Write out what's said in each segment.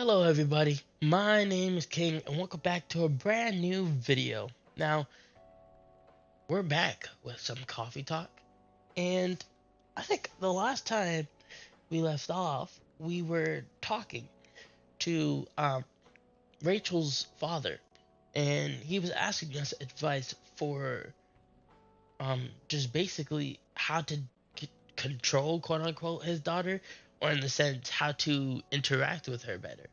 Hello everybody, my name is King and welcome back to a brand new video. Now, we're back with some coffee talk, and I think the last time we left off, we were talking to Rachel's father, and he was asking us advice for just basically how to control, quote unquote, his daughter, or in the sense how to interact with her better.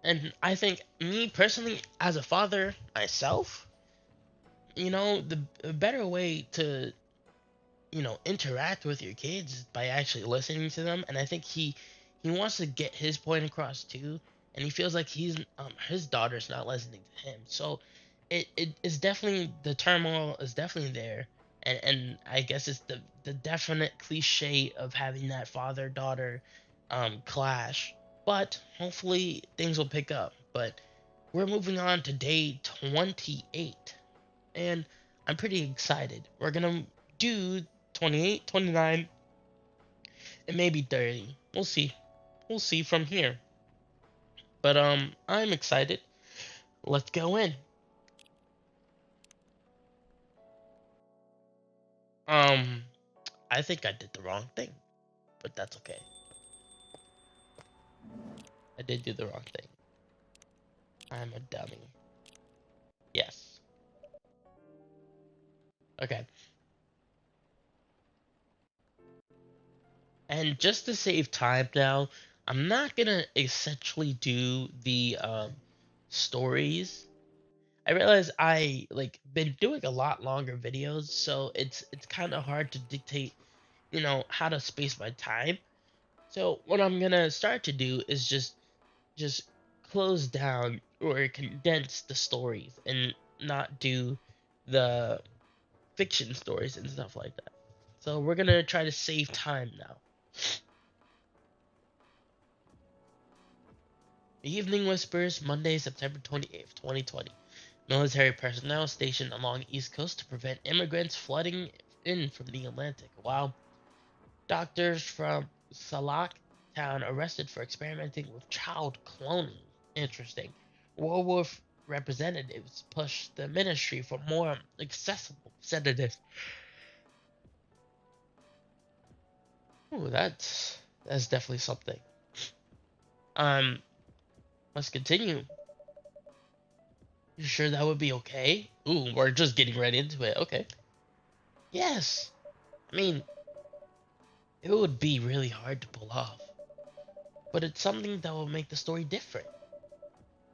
And I think me personally, as a father myself, the better way to, interact with your kids is by actually listening to them. And I think he wants to get his point across too, and he feels like his daughter's not listening to him. So it is definitely, the turmoil is definitely there, and I guess it's the definite cliche of having that father daughter clash. But hopefully things will pick up. But we're moving on to day 28, and I'm pretty excited. We're gonna do 28, 29, and maybe 30. We'll see. We'll see from here. But I'm excited. Let's go in. Um, I think I did the wrong thing, but that's okay. I did do the wrong thing. I'm a dummy. Yes. Okay. And just to save time now, I'm not gonna essentially do the stories. I realize I been doing a lot longer videos, so it's kind of hard to dictate, how to space my time. So what I'm gonna start to do is just close down or condense the stories and not do the fiction stories and stuff like that. So we're gonna try to save time now. Evening Whispers, Monday, September 28th, 2020. Military personnel stationed along the East Coast to prevent immigrants flooding in from the Atlantic. While doctors from Salak town arrested for experimenting with child cloning. Interesting. Werewolf representatives pushed the ministry for more accessible sedatives. Ooh, that's definitely something. Um, let's continue. You sure that would be okay? Ooh, we're just getting right into it. Okay. Yes. I mean, it would be really hard to pull off, but it's something that will make the story different.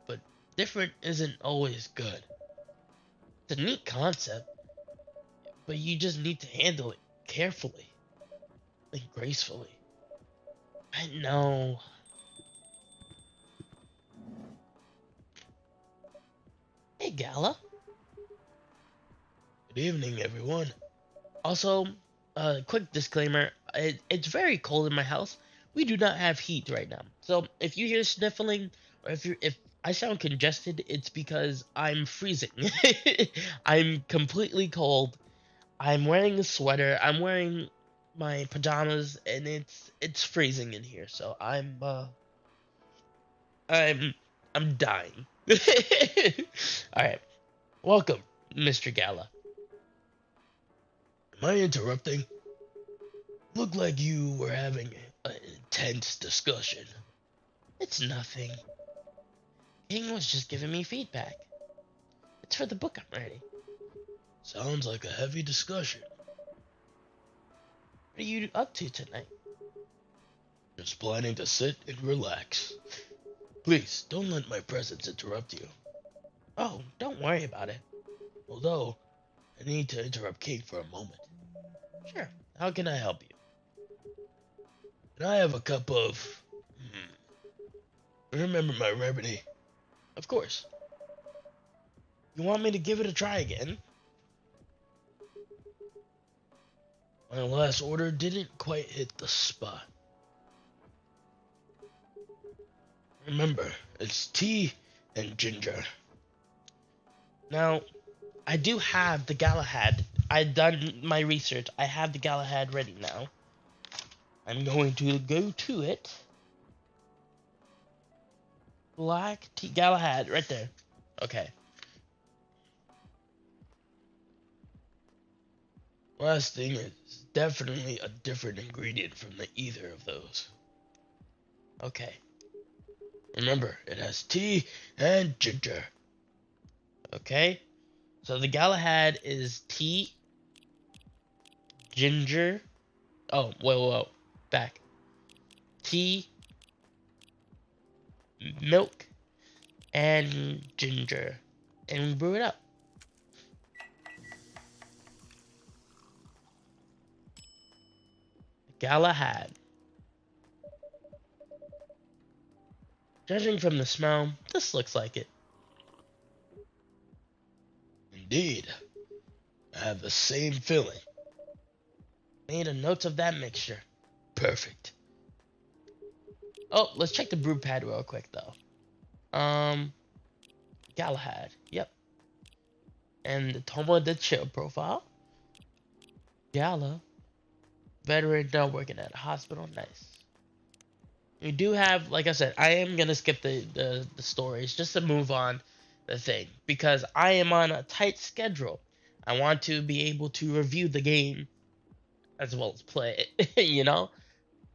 But different isn't always good. It's a neat concept, but you just need to handle it carefully and gracefully. I know. Hey, Gala. Good evening, everyone. Also, quick disclaimer, it's very cold in my house. We do not have heat right now. So if you hear sniffling, or if I sound congested, it's because I'm freezing. I'm completely cold. I'm wearing a sweater. I'm wearing my pajamas, and it's freezing in here. So I'm I'm dying. All right, welcome, Mr. Gala. Am I interrupting? Looked like you were having an intense discussion. It's nothing. King was just giving me feedback. It's for the book I'm writing. Sounds like a heavy discussion. What are you up to tonight? Just planning to sit and relax. Please, don't let my presence interrupt you. Oh, don't worry about it. Although, I need to interrupt King for a moment. Sure, how can I help you? Can I have a cup of... Remember my remedy? Of course. You want me to give it a try again? My last order didn't quite hit the spot. Remember, it's tea and ginger. Now, I do have the Galahad. I've done my research. I have the Galahad ready now. I'm going to go to it. Black tea Galahad, right there. Okay. Last thing is definitely a different ingredient from the either of those. Okay. Remember, it has tea and ginger. Okay. So the Galahad is tea, ginger. Oh, whoa. Back. Tea, milk, and ginger. And we brew it up. Galahad. Judging from the smell, this looks like it. Indeed. I have the same feeling. Made a note of that mixture. Perfect. Oh, let's check the brew pad real quick though. Galahad. Yep. And the Toma de Chill profile. Gala. Veteran now working at a hospital. Nice. We do have, like I said, I am gonna skip the stories just to move on the thing because I am on a tight schedule. I want to be able to review the game as well as play it. You know,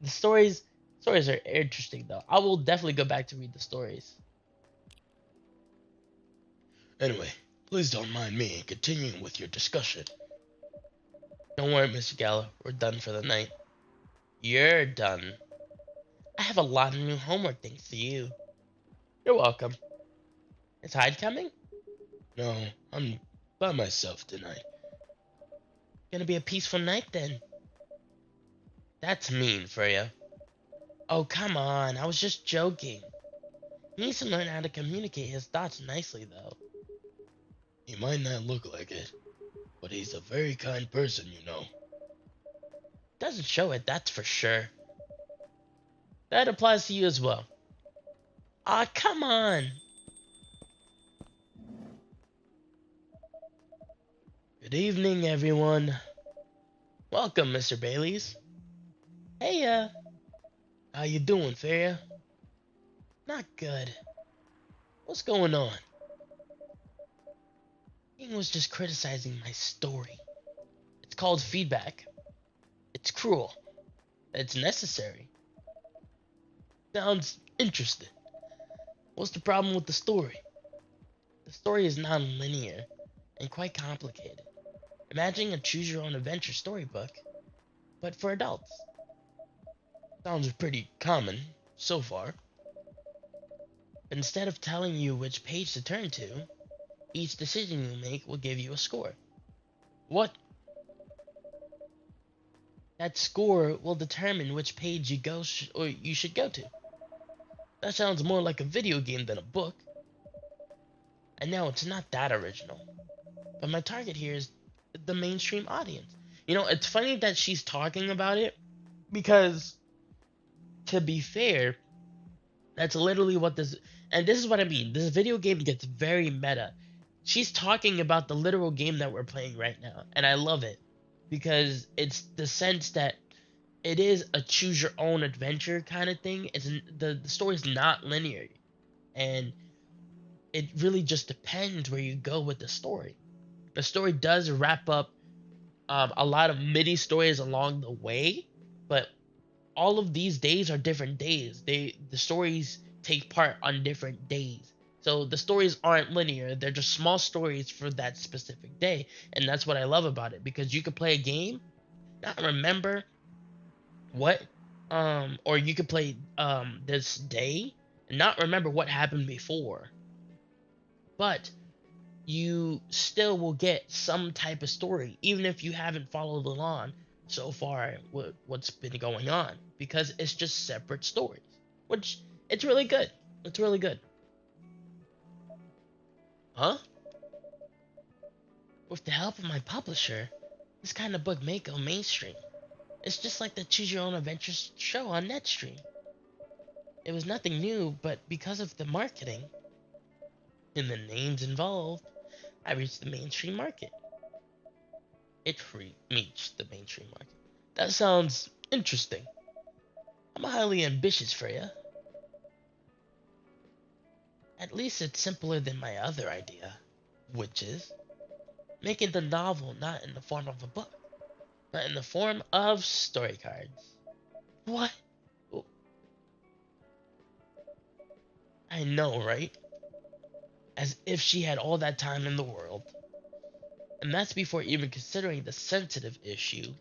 the stories are interesting though. I will definitely go back to read the stories. Anyway, please don't mind me continuing with your discussion. Don't worry, Mr. Gallo. We're done for the night. You're done. I have a lot of new homework thanks to you. You're welcome. Is Hyde coming? No, I'm by myself tonight. Gonna be a peaceful night then. That's mean for you. Oh, come on. I was just joking. He needs to learn how to communicate his thoughts nicely, though. He might not look like it, but he's a very kind person, you know. Doesn't show it, that's for sure. That applies to you as well. Ah, come on. Good evening, everyone. Welcome, Mr. Baileys. Hey, how you doing, Feria? Not good. What's going on? King was just criticizing my story. It's called feedback. It's cruel. It's necessary. Sounds interesting. What's the problem with the story? The story is non-linear and quite complicated. Imagine a choose-your-own-adventure storybook, but for adults. Sounds pretty common, so far. But instead of telling you which page to turn to, each decision you make will give you a score. What? That score will determine which page you or you should go to. That sounds more like a video game than a book. I know it's not that original, but my target here is the mainstream audience. You know, it's funny that she's talking about it because, to be fair, that's literally what this, and this is what I mean. This video game gets very meta. She's talking about the literal game that we're playing right now, and I love it because it's the sense that it is a choose your own adventure kind of thing. It's the story's not linear, and it really just depends where you go with the story. The story does wrap up a lot of mini stories along the way, but all of these days are different days. The stories take part on different days. So the stories aren't linear. They're just small stories for that specific day. And that's what I love about it because you could play a game, not remember what or you could play this day and not remember what happened before. But you still will get some type of story, even if you haven't followed along so far what's been going on, because it's just separate stories, which it's really good. It's really good. Huh? With the help of my publisher, this kind of book may go mainstream. It's just like the Choose Your Own Adventure show on NetStream. It was nothing new, but because of the marketing and the names involved, I reached the mainstream market. Reached the mainstream market. That sounds interesting. I'm highly ambitious, Freya. At least it's simpler than my other idea, which is making the novel not in the form of a book, but in the form of story cards. What? Oh, I know, right? As if she had all that time in the world. And that's before even considering the sensitive issue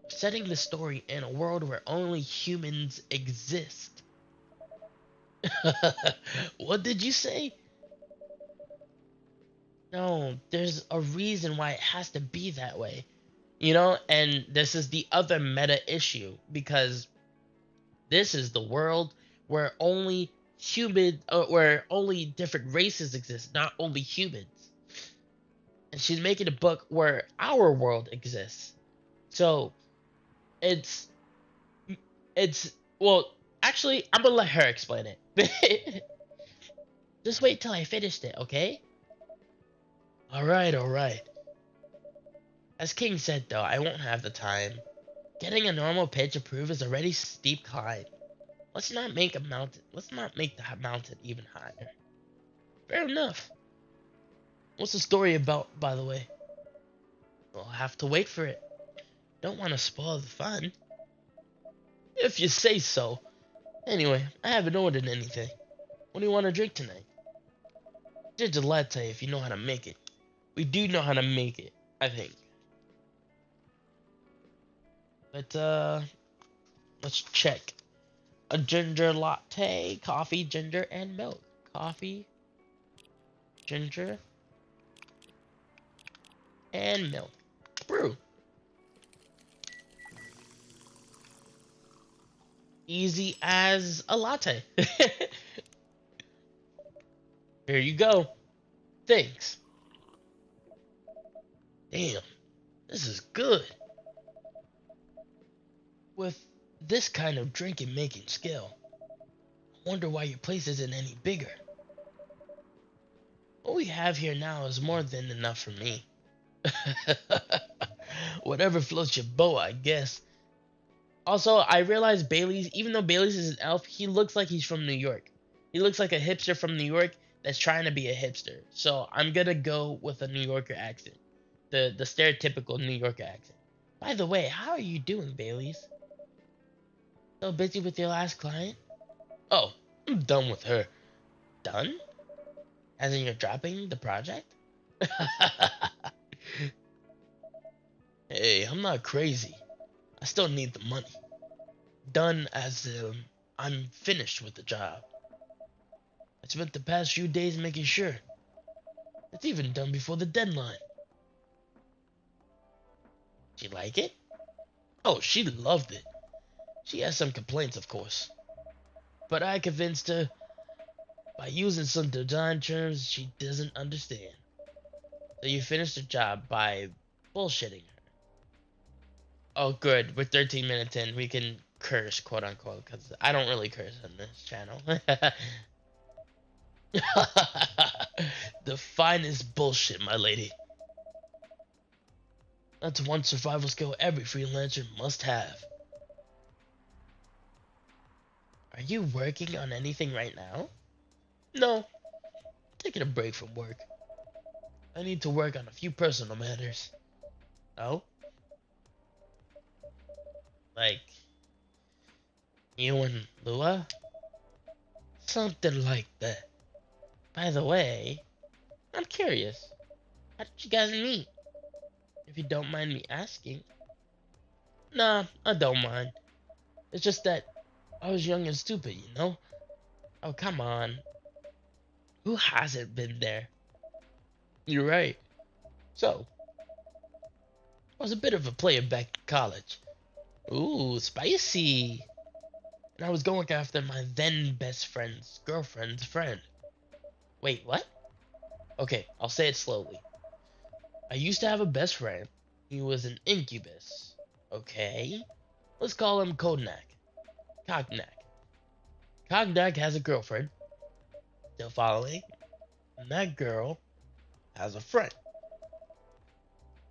of setting the story in a world where only humans exist. What did you say? No, there's a reason why it has to be that way. And this is the other meta issue because this is the world where where only different races exist, not only humans. And she's making a book where our world exists. So it's it's well, actually, I'm gonna let her explain it. Just wait till I finished it, okay? All right. As King said, though, I won't have the time. Getting a normal pitch approved is already steep climb. Let's not make a mountain. Let's not make the mountain even higher. Fair enough. What's the story about, by the way? We'll have to wait for it. Don't want to spoil the fun. If you say so. Anyway, I haven't ordered anything. What do you want to drink tonight? Ginger latte if you know how to make it. We do know how to make it, I think. But, let's check. A ginger latte, coffee, ginger, and milk. Coffee, ginger, and milk. Brew. Easy as a latte. Here you go. Thanks. Damn, this is good. With this kind of drinking making skill, I wonder why your place isn't any bigger. What we have here now is more than enough for me. Whatever floats your boat, I guess. Also, I realized Bailey's, even though Bailey's is an elf, he looks like he's from New York. He looks like a hipster from New York that's trying to be a hipster. So I'm gonna go with a New Yorker accent. The stereotypical New Yorker accent. By the way, how are you doing, Bailey's? So busy with your last client? Oh, I'm done with her. Done? As in you're dropping the project? Hey, I'm not crazy. I still need the money. Done as I'm finished with the job. I spent the past few days making sure. It's even done before the deadline. She like it? Oh, she loved it. She has some complaints, of course. But I convinced her by using some design terms she doesn't understand. So you finished the job by bullshitting her. Oh, good. We're 13 minutes in. We can curse, quote unquote, because I don't really curse on this channel. The finest bullshit, my lady. That's one survival skill every freelancer must have. Are you working on anything right now? No. Taking a break from work. I need to work on a few personal matters. Oh? Like you and Lua? Something like that. By the way, I'm curious. How did you guys meet? If you don't mind me asking. Nah, I don't mind. It's just that I was young and stupid, you know? Oh, come on. Who hasn't been there? You're right. So, I was a bit of a player back in college. Ooh, spicy. And I was going after my then best friend's girlfriend's friend. Wait, what? Okay, I'll say it slowly. I used to have a best friend. He was an incubus. Okay? Let's call him Cognac. Cognac. Cognac has a girlfriend. Still following? And that girl has a friend.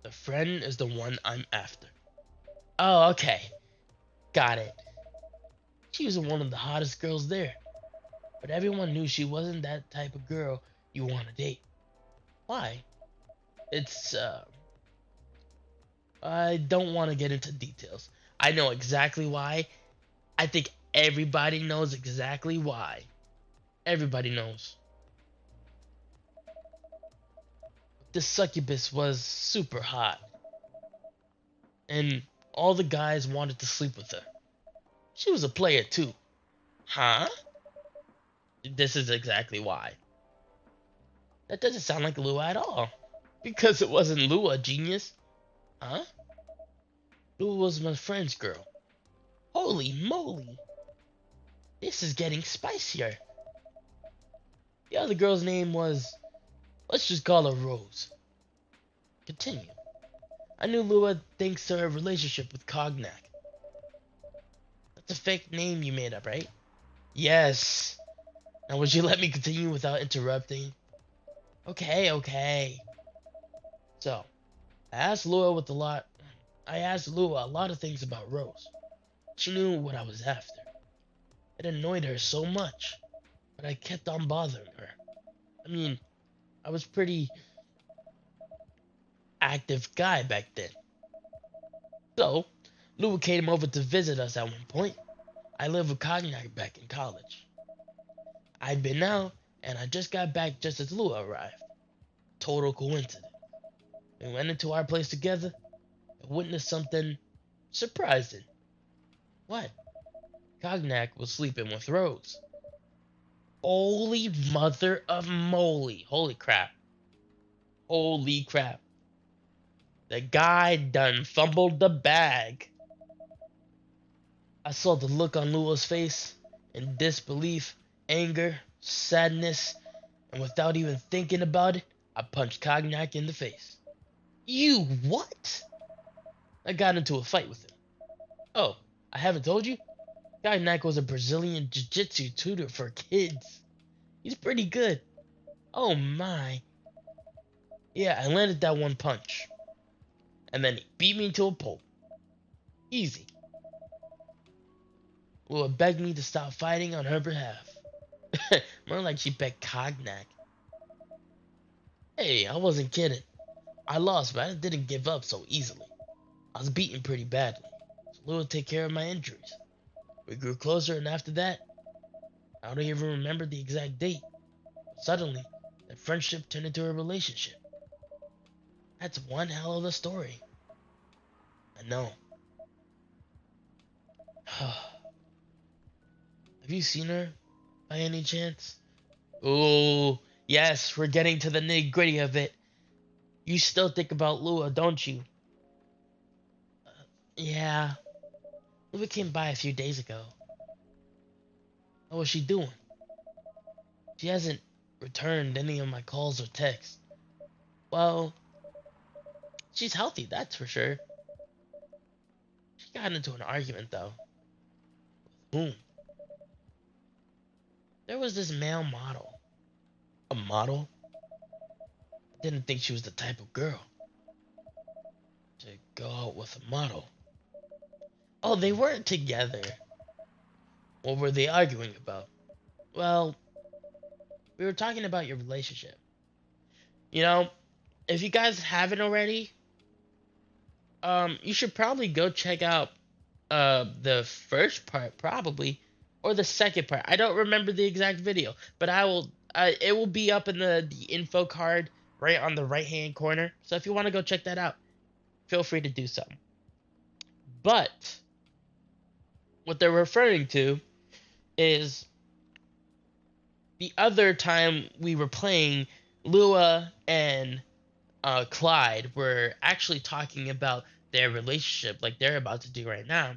The friend is the one I'm after. Oh, okay. Got it. She was one of the hottest girls there. but everyone knew she wasn't that type of girl you want to date. Why? It's, I don't want to get into details. I know exactly why. I think everybody knows exactly why. Everybody knows. This succubus was super hot, and all the guys wanted to sleep with her. She was a player too. Huh? This is exactly why. That doesn't sound like Lua at all. Because it wasn't Lua, genius. Huh? Lua was my friend's girl. Holy moly. This is getting spicier. The other girl's name was... let's just call her Rose. Continue. I knew Lua thanks to her relationship with Cognac. That's a fake name you made up, right? Yes. Now would you let me continue without interrupting? Okay, okay. So, I asked Lua a lot of things about Rose. She knew what I was after. It annoyed her so much, but I kept on bothering her. I mean, I was pretty active guy back then. So, Lua came over to visit us at one point. I lived with Cognac back in college. I'd been out, and I just got back just as Lua arrived. Total coincidence. We went into our place together and witnessed something surprising. What? Cognac was sleeping with Rose. Holy mother of moly. Holy crap. Holy crap. The guy done fumbled the bag. I saw the look on Lua's face in disbelief, anger, sadness, and without even thinking about it, I punched Cognac in the face. You what? I got into a fight with him. Oh, I haven't told you? Cognac was a Brazilian jiu-jitsu tutor for kids. He's pretty good. Oh my. Yeah, I landed that one punch. And then he beat me to a pulp. Easy. Lua begged me to stop fighting on her behalf. More like she begged Cognac. Hey, I wasn't kidding. I lost, but I didn't give up so easily. I was beaten pretty badly, so Lua would take care of my injuries. We grew closer, and after that, I don't even remember the exact date. But suddenly, that friendship turned into a relationship. That's one hell of a story. I know. Have you seen her, by any chance? Oh, yes, we're getting to the nitty-gritty of it. You still think about Lua, don't you? Yeah. Lua came by a few days ago. How was she doing? She hasn't returned any of my calls or texts. Well, she's healthy, that's for sure. She got into an argument, though. With whom? There was this male model. A model? I didn't think she was the type of girl to go out with a model. Oh, they weren't together. What were they arguing about? Well, we were talking about your relationship. You know, if you guys haven't already, you should probably go check out the first part probably, or the second part. I don't remember the exact video, but it will be up in the info card right on the right hand corner. So if you want to go check that out, feel free to do so. But what they're referring to is the other time we were playing, Lua and Clyde were actually talking about their relationship like they're about to do right now.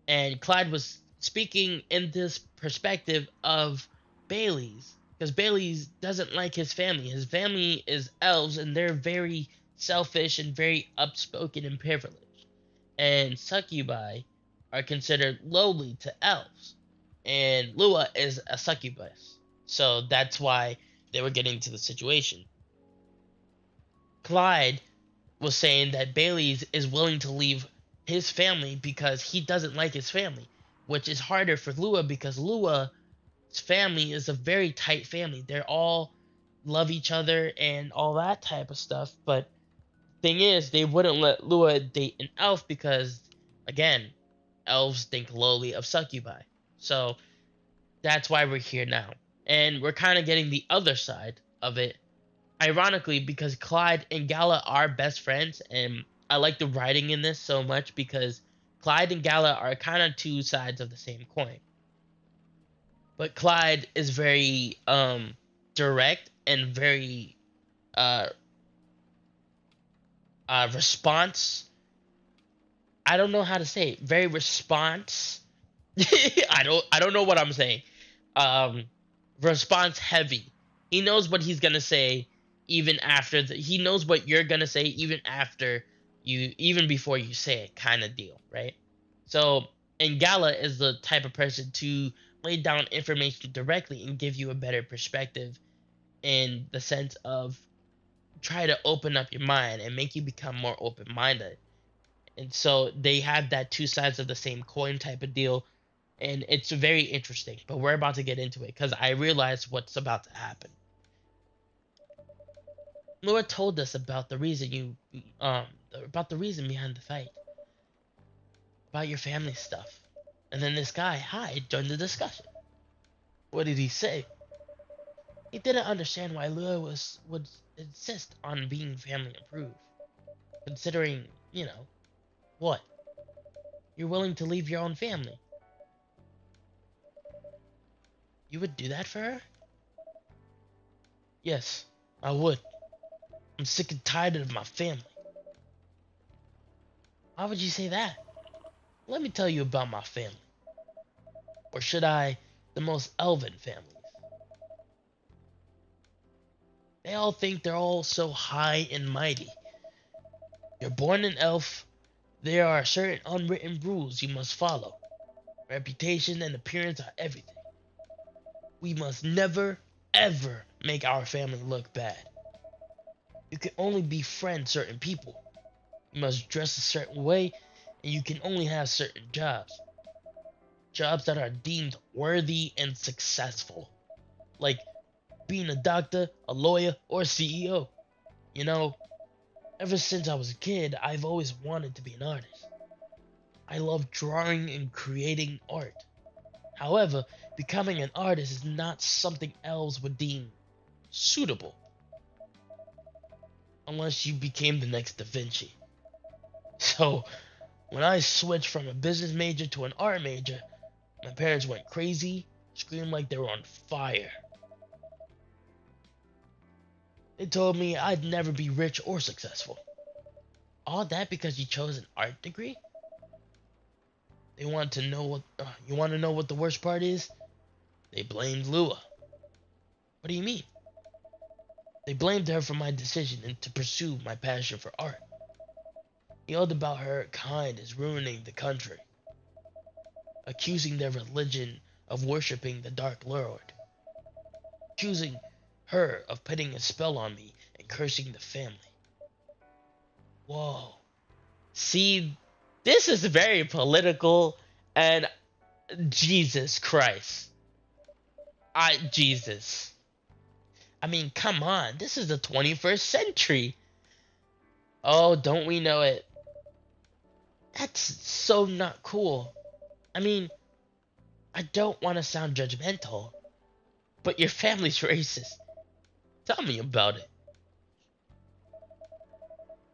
And Clyde was speaking in this perspective of Bailey's, because Bailey's doesn't like his family. His family is elves, and they're very selfish and very upspoken and privileged. And succubi are considered lowly to elves. And Lua is a succubus. So that's why they were getting to the situation. Clyde was saying that Bailey's is willing to leave his family because he doesn't like his family, which is harder for Lua because Lua family is a very tight family. They're all love each other and all that type of stuff. But thing is, they wouldn't let Lua date an elf because, again, elves think lowly of succubi. So that's why we're here now. And we're kind of getting the other side of it. Ironically, because Clyde and Gala are best friends, and I like the writing in this so much because Clyde and Gala are kind of two sides of the same coin. But Clyde is very direct and very uh response. I don't know how to say it. Very response. I don't know what I'm saying. Um, Response heavy. He knows what he's gonna say even after he knows what you're gonna say even before you say it, kind of deal, right? So, and Gala is the type of person to lay down information directly and give you a better perspective in the sense of try to open up your mind and make you become more open minded. And so they have that two sides of the same coin type of deal, and it's very interesting. But we're about to get into it because I realize what's about to happen. Laura told us about the reason behind the fight, about your family stuff, and then this guy Hyde joined the discussion. What did he say? He didn't understand why Laura would insist on being family approved, considering what you're willing to leave your own family. You would do that for her? Yes, I would. I'm sick and tired of my family. Why would you say that? Let me tell you about my family. Or should I, the most elven families. They all think they're all so high and mighty. You're born an elf, there are certain unwritten rules you must follow. Reputation and appearance are everything. We must never, ever make our family look bad. You can only befriend certain people. You must dress a certain way, and you can only have certain jobs. Jobs that are deemed worthy and successful. Like being a doctor, a lawyer, or a CEO. You know, ever since I was a kid, I've always wanted to be an artist. I love drawing and creating art. However, becoming an artist is not something elves would deem suitable unless you became the next Da Vinci. So, when I switched from a business major to an art major, my parents went crazy, screamed like they were on fire. They told me I'd never be rich or successful. All that because you chose an art degree? They want to know what you want to know what the worst part is? They blamed Lua. What do you mean? They blamed her for my decision and to pursue my passion for art. Yelled about her kind is ruining the country, accusing their religion of worshipping the Dark Lord, accusing her of putting a spell on me and cursing the family. Whoa. See, this is very political and Jesus Christ. Jesus. I mean, come on. This is the 21st century. Oh, don't we know it? That's so not cool. I mean, I don't want to sound judgmental, but your family's racist. Tell me about it.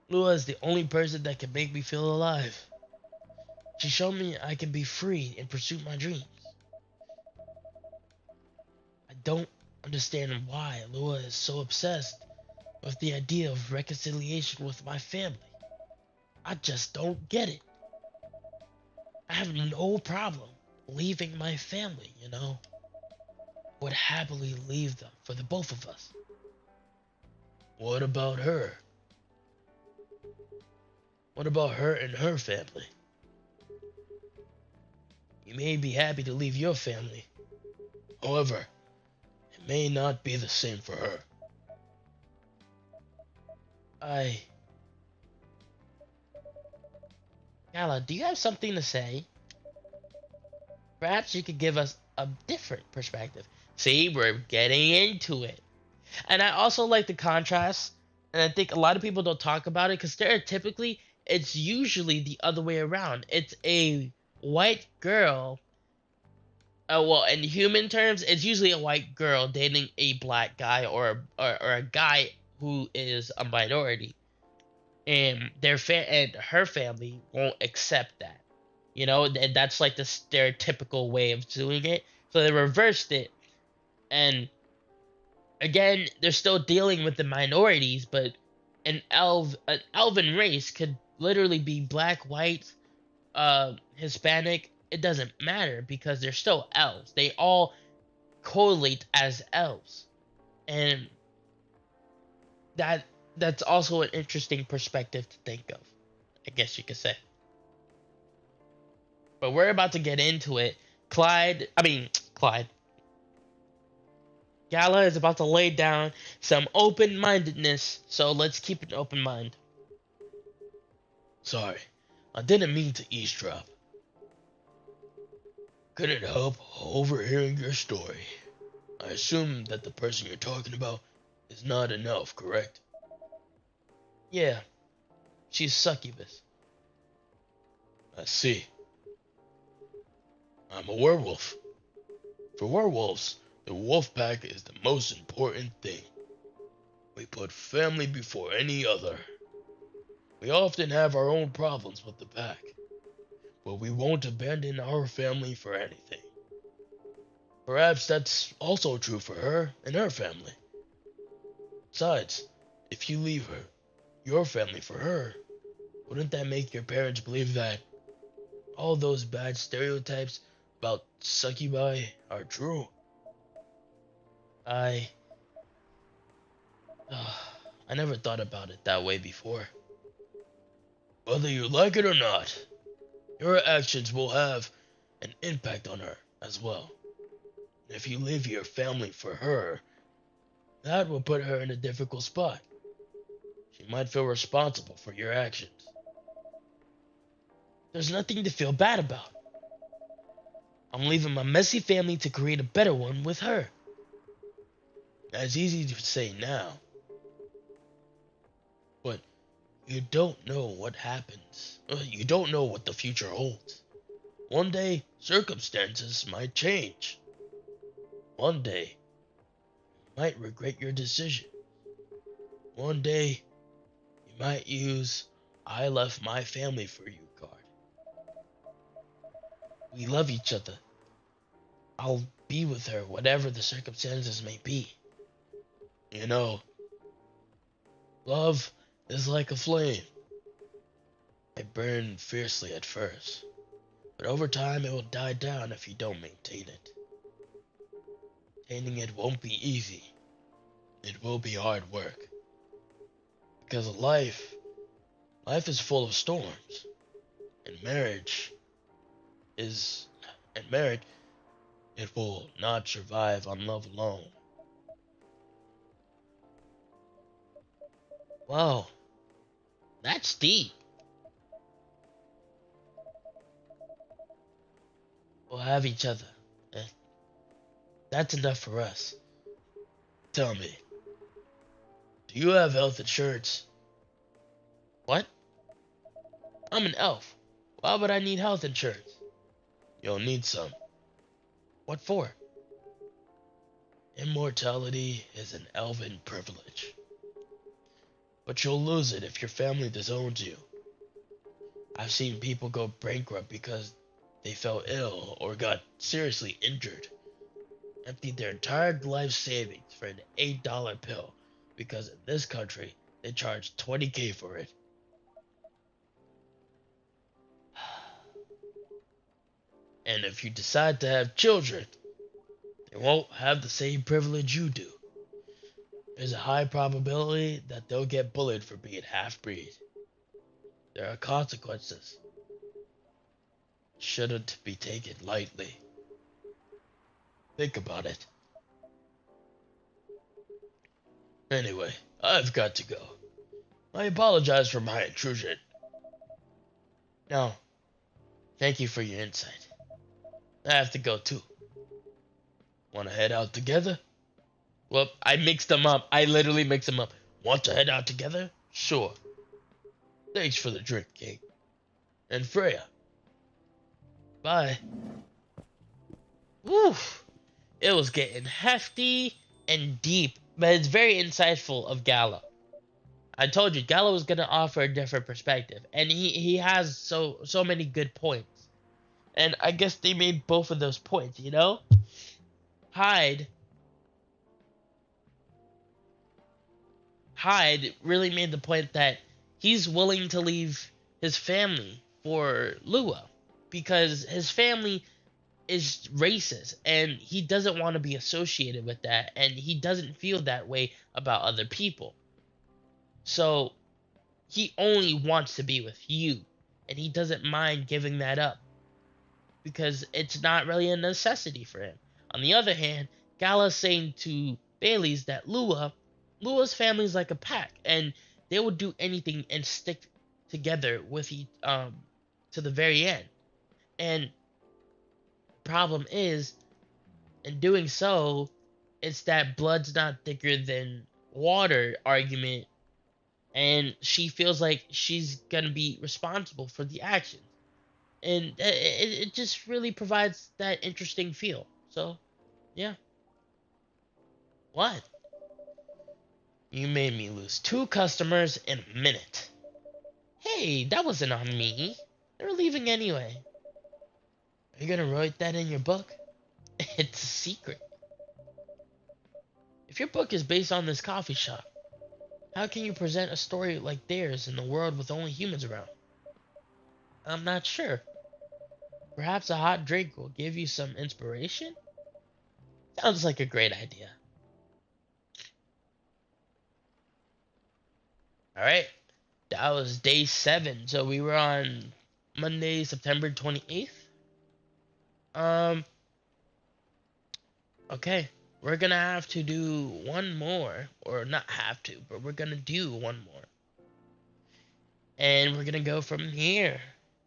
Lua is the only person that can make me feel alive. She showed me I can be free and pursue my dreams. I don't understand why Lua is so obsessed with the idea of reconciliation with my family. I just don't get it. I have no problem leaving my family, Would happily leave them for the both of us. What about her? What about her and her family? You may be happy to leave your family. However, it may not be the same for her. Gala, do you have something to say? Perhaps you could give us a different perspective. See, we're getting into it. And I also like the contrast, and I think a lot of people don't talk about it because stereotypically, it's usually the other way around. It's a white girl. Well, in human terms, it's usually a white girl dating a black guy or a guy who is a minority, and and her family won't accept that. And that's like the stereotypical way of doing it. So they reversed it, and again, they're still dealing with the minorities, but an elven race could literally be black, white, Hispanic. It doesn't matter because they're still elves. They all correlate as elves, and that that's also an interesting perspective to think of, I guess you could say. But we're about to get into it. Clyde. Gala is about to lay down some open-mindedness, so let's keep an open mind. Sorry, I didn't mean to eavesdrop. Couldn't help overhearing your story. I assume that the person you're talking about is not an elf, correct? Yeah, she's succubus. I see. I'm a werewolf. For werewolves, the wolf pack is the most important thing. We put family before any other. We often have our own problems with the pack, but we won't abandon our family for anything. Perhaps that's also true for her and her family. Besides, if you leave your family for her, wouldn't that make your parents believe that all those bad stereotypes about succubi are true? I I never thought about it that way before. Whether you like it or not, your actions will have an impact on her as well. If you leave your family for her, that will put her in a difficult spot. She might feel responsible for your actions. There's nothing to feel bad about. I'm leaving my messy family to create a better one with her. That's easy to say now, but you don't know what happens. You don't know what the future holds. One day, circumstances might change. One day, you might regret your decision. One day, you might use I left my family for you card. We love each other. I'll be with her, whatever the circumstances may be. You know, love is like a flame. It burns fiercely at first, but over time it will die down if you don't maintain it. Maintaining it won't be easy. It will be hard work. Because life is full of storms. And is, marriage, it will not survive on love alone. Wow, that's deep. We'll have each other. Eh, That's enough for us. Tell me, do you have health insurance? What? I'm an elf. Why would I need health insurance? You'll need some. What for? Immortality is an elven privilege. But you'll lose it if your family disowns you. I've seen people go bankrupt because they fell ill or got seriously injured. Emptied their entire life savings for an $8 pill because in this country they charge 20K for it. And if you decide to have children, they won't have the same privilege you do. There's a high probability that they'll get bullied for being half-breed. There are consequences. Shouldn't be taken lightly. Think about it. Anyway, I've got to go. I apologize for my intrusion. No, thank you for your insight. I have to go too. Want to head out together? Well, I mixed them up. I literally mixed them up. Want to head out together? Sure. Thanks for the drink, King. And Freya. Bye. Woo! It was getting hefty and deep, but it's very insightful of Gallo. I told you, Gallo was gonna offer a different perspective, and he has so many good points. And I guess they made both of those points, you know? Hyde Hyde really made the point that he's willing to leave his family for Lua because his family is racist and he doesn't want to be associated with that and he doesn't feel that way about other people. So he only wants to be with you and he doesn't mind giving that up because it's not really a necessity for him. On the other hand, Gala's saying to Bailey's that Lua's family is like a pack, and they will do anything and stick together with to the very end. And problem is, in doing so, it's that blood's not thicker than water argument, and she feels like she's gonna be responsible for the actions, and it just really provides that interesting feel. So, yeah. What? You made me lose 2 customers in a minute. Hey, that wasn't on me. They're leaving anyway. Are you gonna write that in your book? It's a secret. If your book is based on this coffee shop, how can you present a story like theirs in a world with only humans around? I'm not sure. Perhaps a hot drink will give you some inspiration? Sounds like a great idea. Alright, that was day 7. So we were on Monday, September 28th. Okay, we're gonna have to do one more, or not have to, but we're gonna do one more. And we're gonna go from here.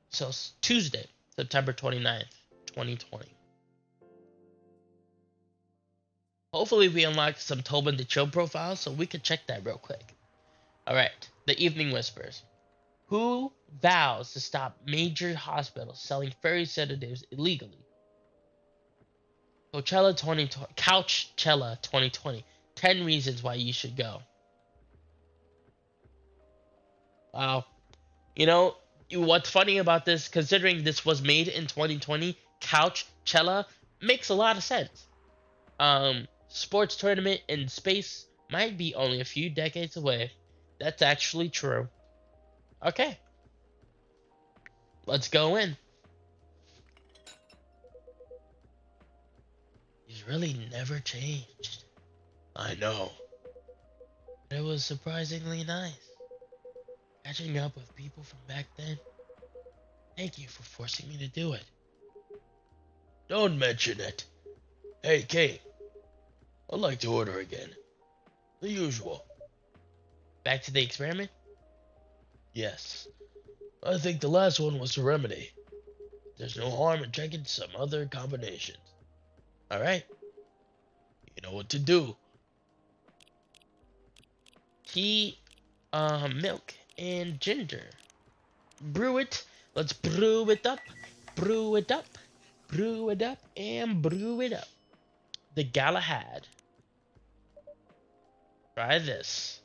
So Tuesday, September 29th, 2020. Hopefully we unlocked some Tobin the Chill profiles so we can check that real quick. Alright, the Evening Whispers. Who vows to stop major hospitals selling fairy sedatives illegally? Coachella 2020, Couchella 2020. 10 reasons why you should go. Wow. You know, what's funny about this, considering this was made in 2020, Couchella makes a lot of sense. Sports tournament in space might be only a few decades away. That's actually true. Okay. Let's go in. He's really never changed. I know. But it was surprisingly nice. Catching up with people from back then. Thank you for forcing me to do it. Don't mention it. Hey, Kate. I'd like to order again. The usual. Back to the experiment? Yes. I think the last one was a remedy. There's no harm in checking some other combinations. Alright. You know what to do. Tea, milk, and ginger. Brew it. Let's brew it up. Brew it up. Brew it up. And brew it up. The Galahad. Try this.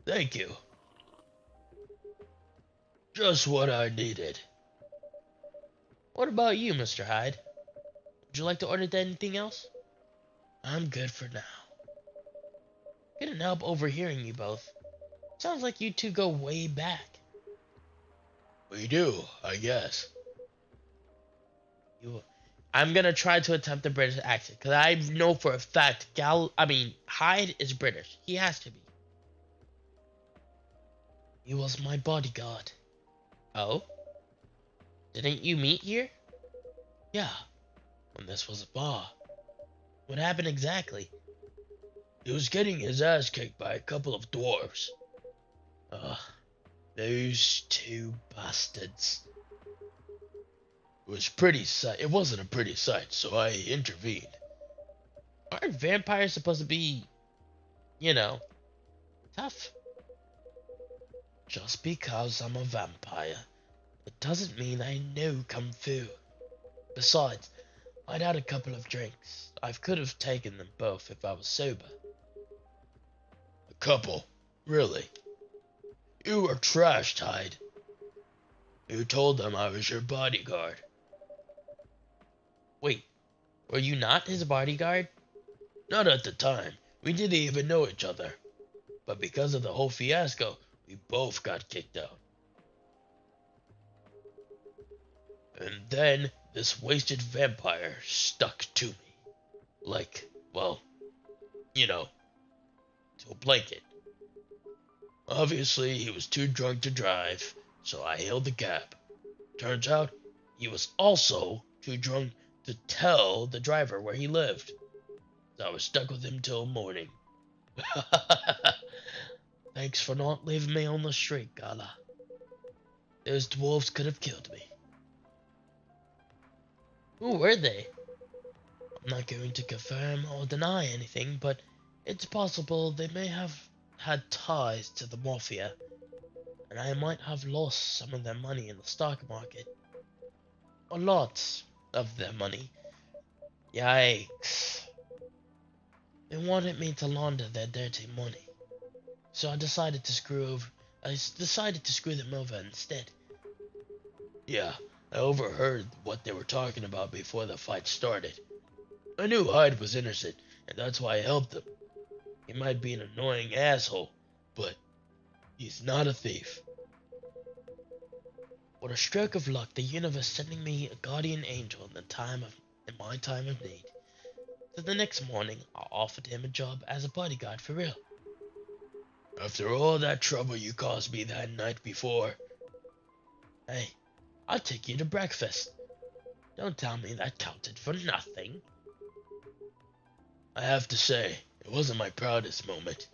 Thank you. Just what I needed. What about you, Mr. Hyde? Would you like to order anything else? I'm good for now. Couldn't help overhearing you both. Sounds like you two go way back. We do, I guess. I'm gonna try to attempt the British accent, because I know for a fact Hyde is British. He has to be. He was my bodyguard. Oh? Didn't you meet here? Yeah. When this was a bar. What happened exactly? He was getting his ass kicked by a couple of dwarves. Ugh. Those 2 bastards. It wasn't a pretty sight, so I intervened. Aren't vampires supposed to be, you know, tough? Just because I'm a vampire, it doesn't mean I know Kung Fu. Besides, I'd had a couple of drinks. I could have taken them both if I was sober. A couple? Really? You are trash, Tide. You told them I was your bodyguard. Wait, were you not his bodyguard? Not at the time. We didn't even know each other. But because of the whole fiasco, we both got kicked out. And then this wasted vampire stuck to me. Like, well, you know, to a blanket. Obviously, he was too drunk to drive, so I hailed the cab. Turns out, he was also too drunk to tell the driver where he lived. So I was stuck with him till morning. Thanks for not leaving me on the street, Gala. Those dwarves could have killed me. Who were they? I'm not going to confirm or deny anything, but it's possible they may have had ties to the Mafia, and I might have lost some of their money in the stock market. A lot of their money. Yikes. They wanted me to launder their dirty money, so I decided to screw them over instead. Yeah, I overheard what they were talking about before the fight started. I knew Hyde was innocent, and that's why I helped him. He might be an annoying asshole, but he's not a thief. What a stroke of luck, the universe sending me a guardian angel in my time of need. So the next morning, I offered him a job as a bodyguard for real. After all that trouble you caused me that night before, hey, I'll take you to breakfast. Don't tell me that counted for nothing. I have to say, it wasn't my proudest moment.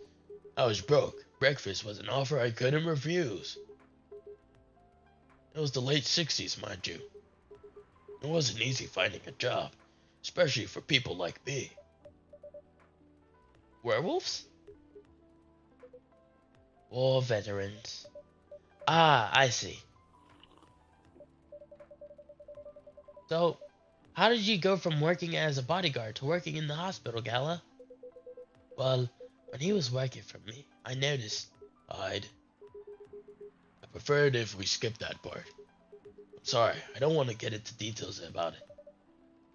I was broke. Breakfast was an offer I couldn't refuse. It was the late 60s, mind you. It wasn't easy finding a job, especially for people like me. Werewolves? War veterans. Ah, I see. So, how did you go from working as a bodyguard to working in the hospital, Gala? Well, when he was working for me, I noticed I'd... I preferred if we skipped that part. I'm sorry, I don't want to get into details about it.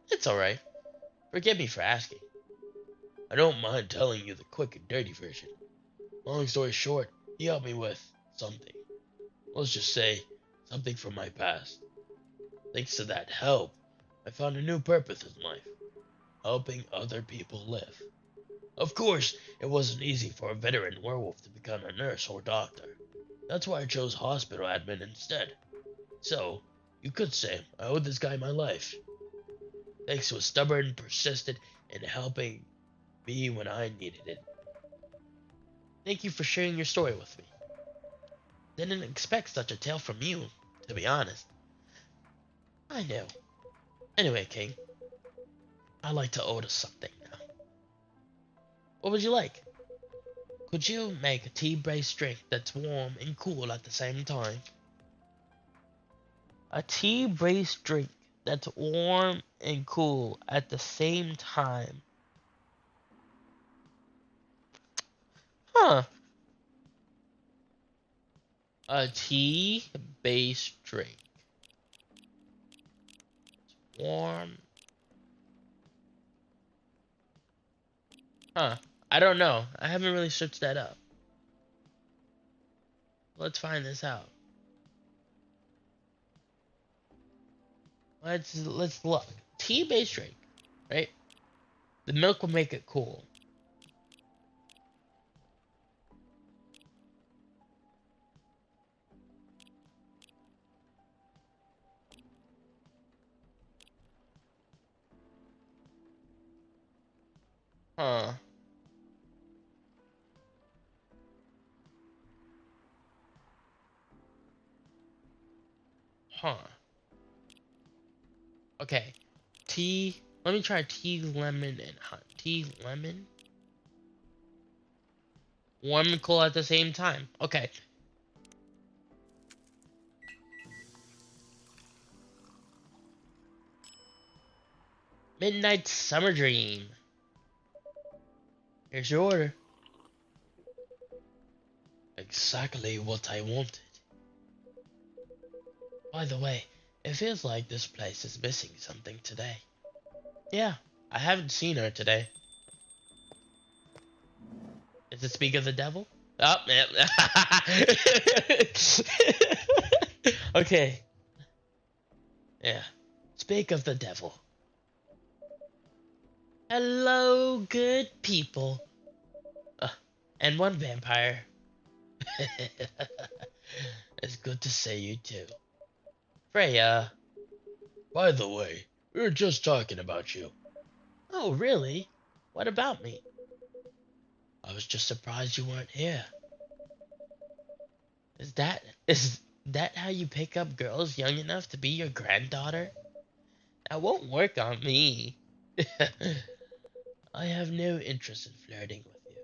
It's alright. Forgive me for asking. I don't mind telling you the quick and dirty version. Long story short, he helped me with something. Let's just say, something from my past. Thanks to that help, I found a new purpose in life. Helping other people live. Of course, it wasn't easy for a veteran werewolf to become a nurse or doctor. That's why I chose hospital admin instead. So, you could say I owe this guy my life. Thanks to his stubborn, persistent, and helping me when I needed it. Thank you for sharing your story with me. Didn't expect such a tale from you, to be honest. I know. Anyway, King, I'd like to order something now. What would you like? Could you make a tea-based drink that's warm and cool at the same time? A tea-based drink that's warm and cool at the same time. Huh. A tea-based drink. Warm. Huh. I don't know. I haven't really searched that up. Let's find this out. Let's look. Tea-based drink, right? The milk will make it cool. Huh. Huh. Okay. Tea. Let me try tea, lemon, and honey. tea, lemon. Warm and cool at the same time. Okay. Midnight Summer Dream. Here's your order. Exactly what I wanted. By the way, it feels like this place is missing something today. Yeah, I haven't seen her today. Does it speak of the devil? Oh, yeah. Okay. Yeah. Speak of the devil. Hello, good people. Uh, and one vampire. It's good to see you too. Freya. By the way, we were just talking about you. Oh, really? What about me? I was just surprised you weren't here. Is that how you pick up girls young enough to be your granddaughter? That won't work on me. I have no interest in flirting with you.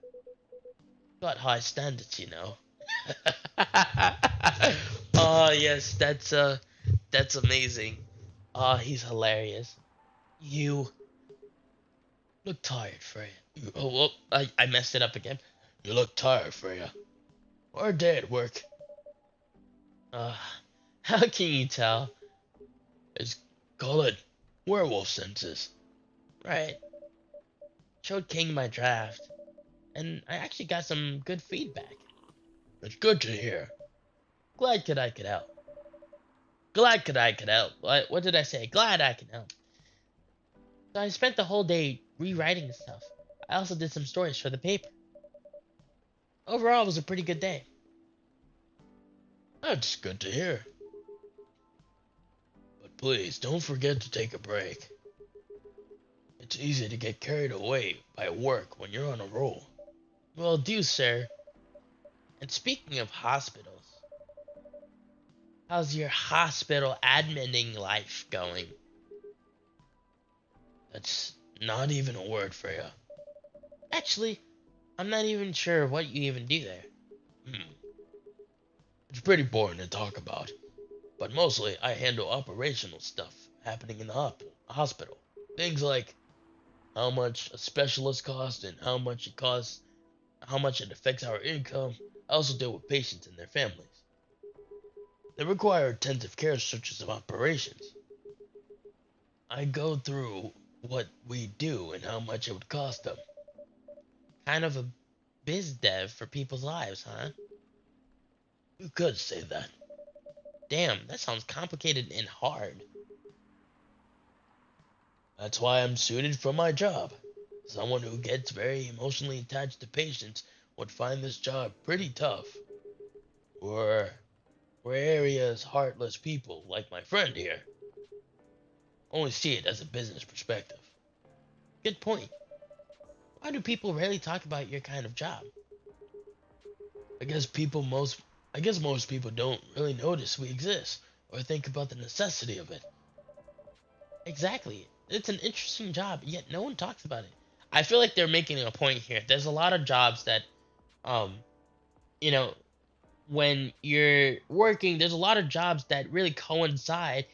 Got high standards, you know. Oh yes, that's amazing. Oh, he's hilarious. You look tired, Freya. Oh, well, I messed it up again. You look tired, Freya. Hard day at work. Uh, how can you tell? It's call it werewolf senses. Right. Showed King my draft, and I actually got some good feedback. It's good to hear. Glad I could help. Glad I could help. What did I say? Glad I can help. So I spent the whole day rewriting stuff. I also did some stories for the paper. Overall, it was a pretty good day. That's good to hear. But please, don't forget to take a break. It's easy to get carried away by work when you're on a roll. Will do, sir. And speaking of hospitals, how's your hospital adminning life going? That's not even a word for you. Actually, I'm not even sure what you even do there. It's pretty boring to talk about, but mostly I handle operational stuff happening in the hospital. Things like how much a specialist costs and how much it costs, how much it affects our income. I also deal with patients and their families. They require intensive care such as operations. I go through what we do and how much it would cost them. Kind of a biz dev for people's lives, huh? You could say that. Damn, that sounds complicated and hard. That's why I'm suited for my job. Someone who gets very emotionally attached to patients would find this job pretty tough. Or areas heartless people like my friend here only see it as a business perspective. Good point. Why do people rarely talk about your kind of job? I guess people most I guess most people don't really notice we exist or think about the necessity of it. Exactly. It's an interesting job, yet no one talks about it. I feel like they're making a point here. There's a lot of jobs that um you know, when you're working, there's a lot of jobs that really coincide,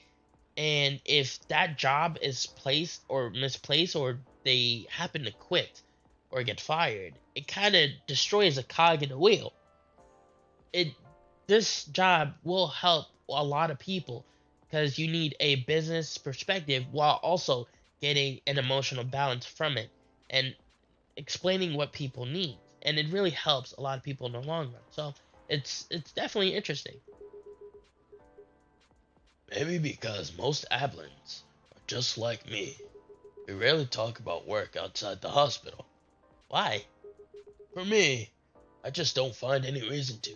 and if that job is placed or misplaced or they happen to quit or get fired, it kind of destroys a cog in the wheel. It This job will help a lot of people because you need a business perspective while also getting an emotional balance from it and explaining what people need, and it really helps a lot of people in the long run. So it's definitely interesting. Maybe because most Ablins are just like me. We rarely talk about work outside the hospital. Why? For me, I just don't find any reason to.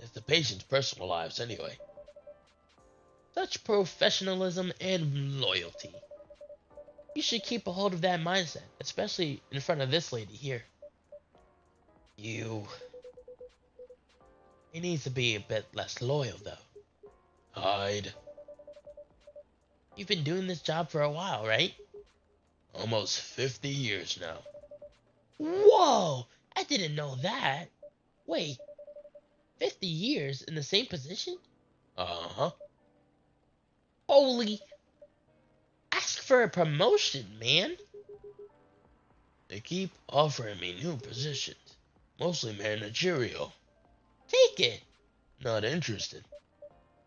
It's the patient's personal lives anyway. Such professionalism and loyalty. You should keep a hold of that mindset, especially in front of this lady here. You. He needs to be a bit less loyal, though. Hide. You've been doing this job for a while, right? Almost 50 years now. Whoa! I didn't know that. Wait, 50 years in the same position? Uh-huh. Holy, ask for a promotion, man. They keep offering me new positions, mostly managerial. Take it. Not interested.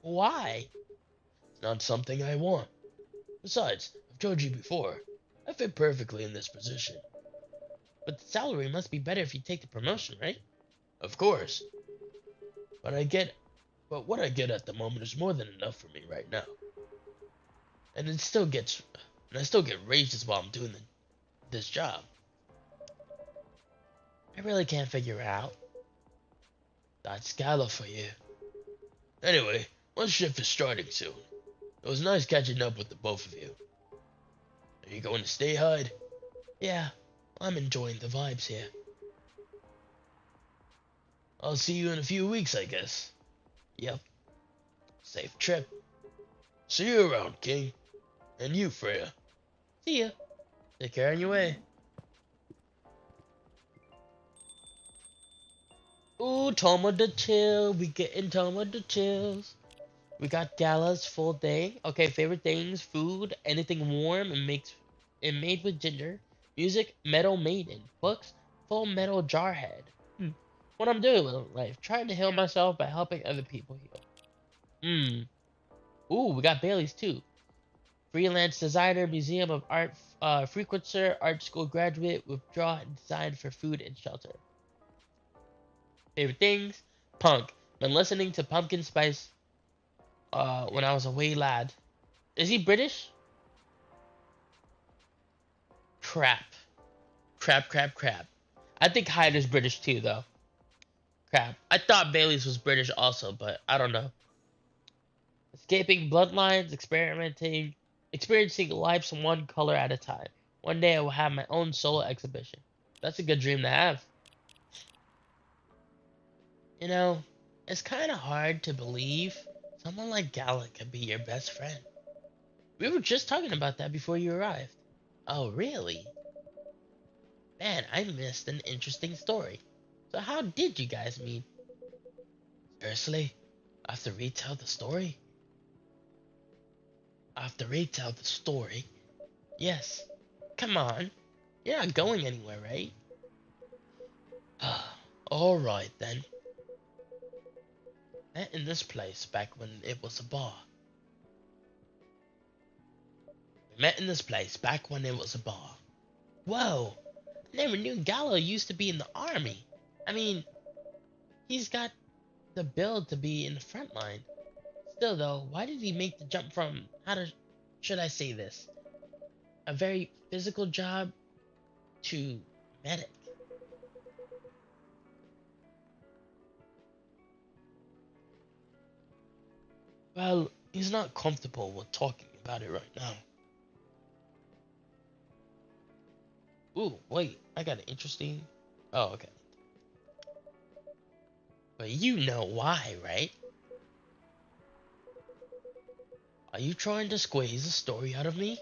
Why? It's not something I want. Besides, I've told you before, I fit perfectly in this position. But the salary must be better if you take the promotion, right? Of course, but I get but what I get at the moment is more than enough for me right now. And it still gets and I still get raises while I'm doing this job. I really can't figure it out. That's Scala for you. Anyway, my shift is starting soon. It was nice catching up with the both of you. Are you going to stay, Hyde? Yeah, I'm enjoying the vibes here. I'll see you in a few weeks, I guess. Yep. Safe trip. See you around, King. And you, Freya. See ya. Take care on your way. Ooh, Toma the Chill. We getting Toma the Chills. We got Gala's full day. Okay, favorite things: food, anything warm and made with ginger. Music, Metal Maiden. Books, Full Metal Jarhead. What I'm doing with life: trying to heal myself by helping other people heal. Ooh, we got Bailey's too. Freelance designer, Museum of Art frequencer, art school graduate, withdraw and design for food and shelter. Favorite things: punk. Been listening to Pumpkin Spice when I was a wee lad. Is he British? Crap. Crap. I think Hyder's British too, though. Crap. I thought Bailey's was British also, but I don't know. Escaping bloodlines, experiencing life's one color at a time. One day I will have my own solo exhibition. That's a good dream to have. You know, it's kind of hard to believe someone like Gala could be your best friend. We were just talking about that before you arrived. Oh, really? Man, I missed an interesting story. So how did you guys meet? Seriously? I have to retell the story? I have to retell the story? Yes. Come on. You're not going anywhere, right? Alright then. Met in this place back when it was a bar. We met in this place back when it was a bar. Whoa! I never knew Gallo used to be in the army. I mean, he's got the build to be in the front line. Still though, why did he make the jump from, should I say this? A very physical job to medic? Well, he's not comfortable with talking about it right now. Ooh, wait, I got an interesting... Oh, okay. But you know why, right? Are you trying to squeeze a story out of me?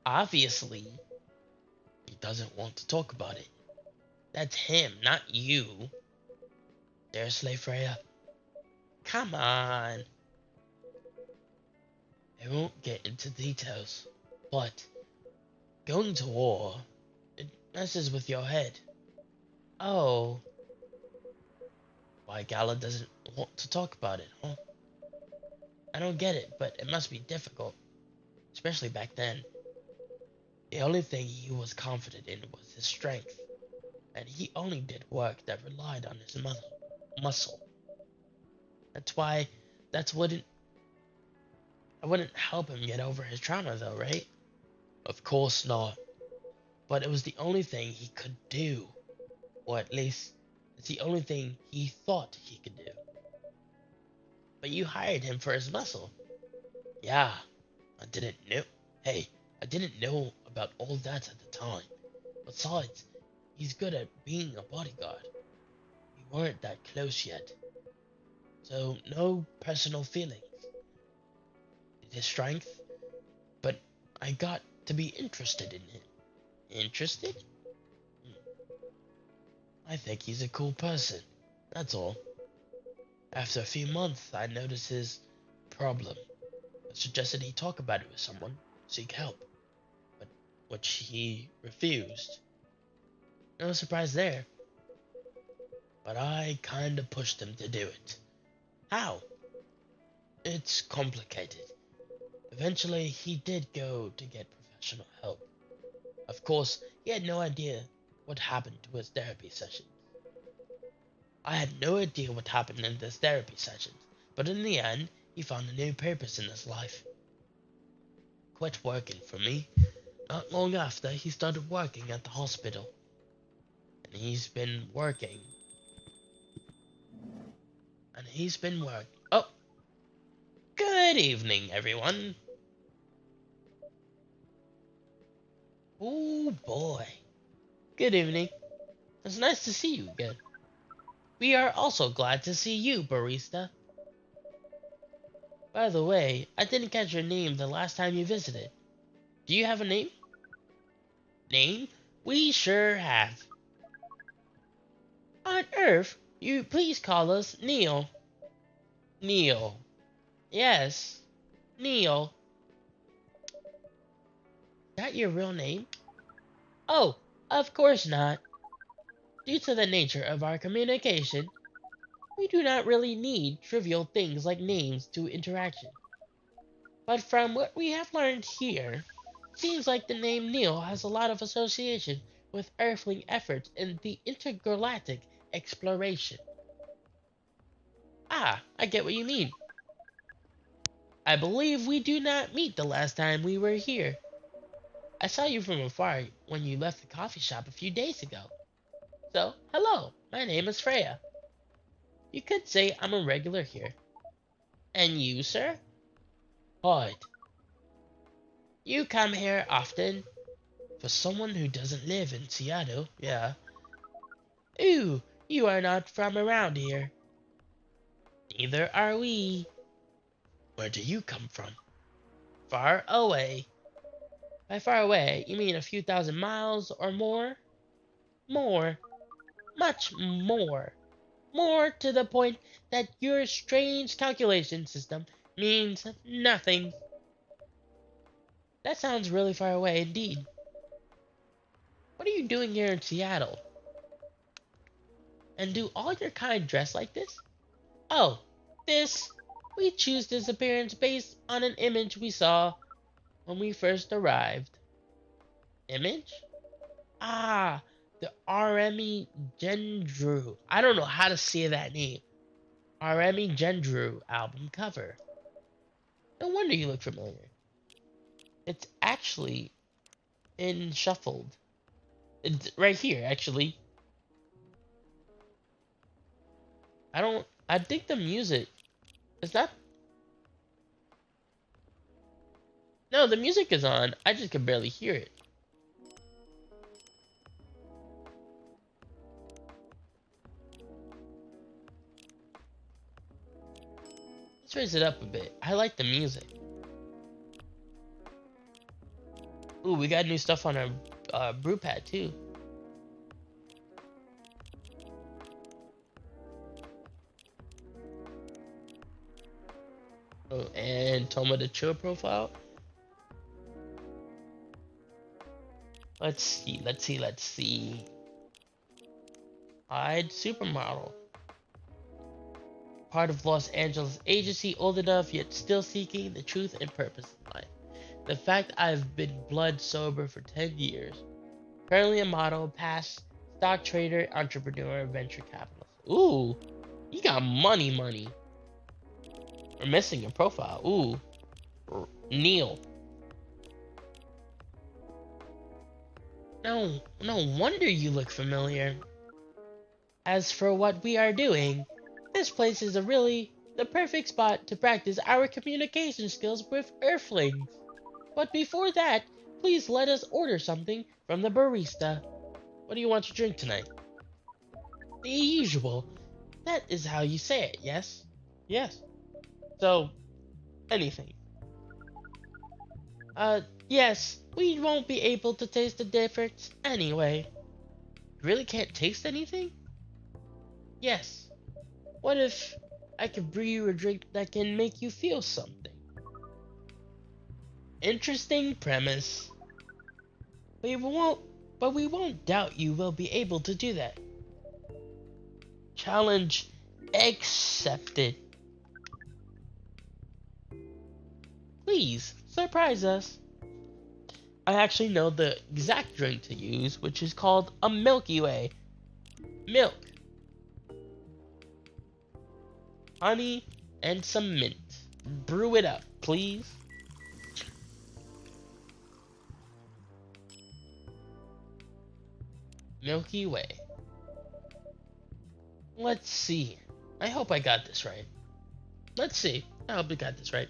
Obviously. He doesn't want to talk about it. That's him, not you. Seriously, Freya? Come on. I won't get into details, but going to war, it messes with your head. Oh. Why Gala doesn't want to talk about it, huh? I don't get it, but it must be difficult. Especially back then. The only thing he was confident in was his strength, and he only did work that relied on his muscle. That's why I wouldn't help him get over his trauma though, right? Of course not. But it was the only thing he could do. Or at least, it's the only thing he thought he could do. But you hired him for his muscle. Yeah, I didn't know. Hey, I didn't know about all that at the time. Besides, he's good at being a bodyguard. We weren't that close yet. So, no personal feelings. His strength, but I got to be interested in him. Interested? I think he's a cool person. That's all. After a few months, I noticed his problem. I suggested he talk about it with someone, seek help, but which he refused. No surprise there, but I kinda pushed him to do it. How? It's complicated. Eventually, he did go to get professional help. Of course, he had no idea what happened to his therapy sessions. I had no idea what happened in his therapy sessions, but in the end, he found a new purpose in his life. Quit working for me. Not long after, he started working at the hospital. And he's been working. Oh, good evening, everyone. Oh boy. Good evening. It's nice to see you again. We are also glad to see you, barista. By the way, I didn't catch your name the last time you visited. Do you have a name? Name? We sure have. On Earth, you please call us Neil. Neil. Yes, Neil. Is that your real name? Oh, of course not. Due to the nature of our communication, we do not really need trivial things like names to interaction. But from what we have learned here, it seems like the name Neil has a lot of association with Earthling efforts in the intergalactic exploration. Ah, I get what you mean. I believe we do not meet the last time we were here. I saw you from afar when you left the coffee shop a few days ago. So, hello, my name is Freya. You could say I'm a regular here. And you, sir? Hard. You come here often? For someone who doesn't live in Seattle, yeah. Ooh, you are not from around here. Neither are we. Where do you come from? Far away. By far away, you mean a few thousand miles or more? More. Much more. More to the point that your strange calculation system means nothing. That sounds really far away indeed. What are you doing here in Seattle? And do all your kind dress like this? Oh, this. We choose this appearance based on an image we saw when we first arrived. Image? Ah, the Remi Gendru. I don't know how to say that name. Remi Gendru album cover. No wonder you look familiar. It's actually in shuffled. It's right here, actually. I think the music is not. No, the music is on. I just can barely hear it. Let's raise it up a bit. I like the music. Ooh, we got new stuff on our brew pad too. Oh, and Toma the Chill profile. Let's see. I'd supermodel. Part of Los Angeles agency, old enough yet still seeking the truth and purpose in life. The fact I've been blood sober for 10 years. Currently a model, past stock trader, entrepreneur, venture capitalist. Ooh, you got money. We're missing a profile. Ooh, Neil. No wonder you look familiar. As for what we are doing, this place is really the perfect spot to practice our communication skills with Earthlings. But before that, please let us order something from the barista. What do you want to drink tonight? The usual. That is how you say it, yes? Yes. So, anything. Yes, we won't be able to taste the difference anyway. You really can't taste anything? Yes. What if I could brew you a drink that can make you feel something? Interesting premise. We won't, but we won't doubt you will be able to do that. Challenge accepted. Please, surprise us. I actually know the exact drink to use, which is called a Milky Way. Milk, honey, and some mint. Brew it up, please. Milky Way. Let's see. I hope I got this right. Let's see. I hope I got this right.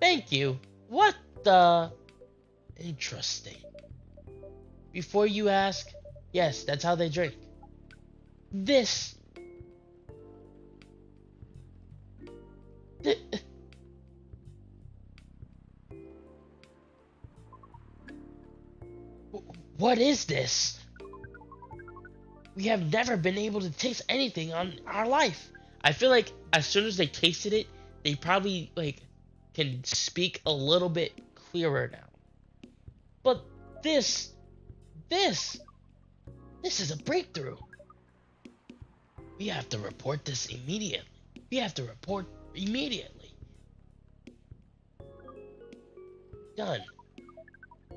Thank you. What the? Interesting. Before you ask, yes, that's how they drink. This. th- What is this? We have never been able to taste anything on our life. I feel like as soon as they tasted it, they probably like can speak a little bit clearer now. But this, this, this is a breakthrough. We have to report this immediately. We have to report immediately. Done.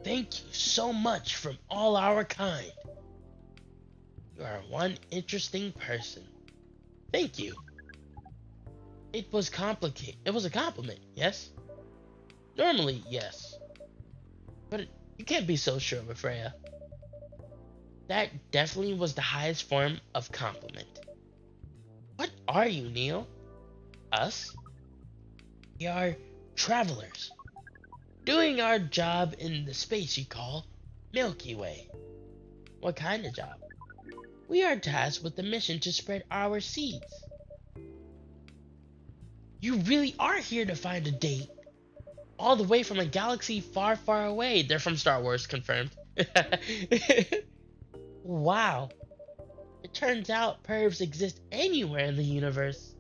Thank you so much from all our kind. You are one interesting person. Thank you. It was complicated. It was a compliment, yes? Normally, yes. But you can't be so sure with Freya. That definitely was the highest form of compliment. What are you, Neil? Us? We are travelers, doing our job in the space you call Milky Way. What kind of job? We are tasked with the mission to spread our seeds. You really are here to find a date. All the way from a galaxy far, far away. They're from Star Wars, confirmed. Wow. It turns out pervs exist anywhere in the universe.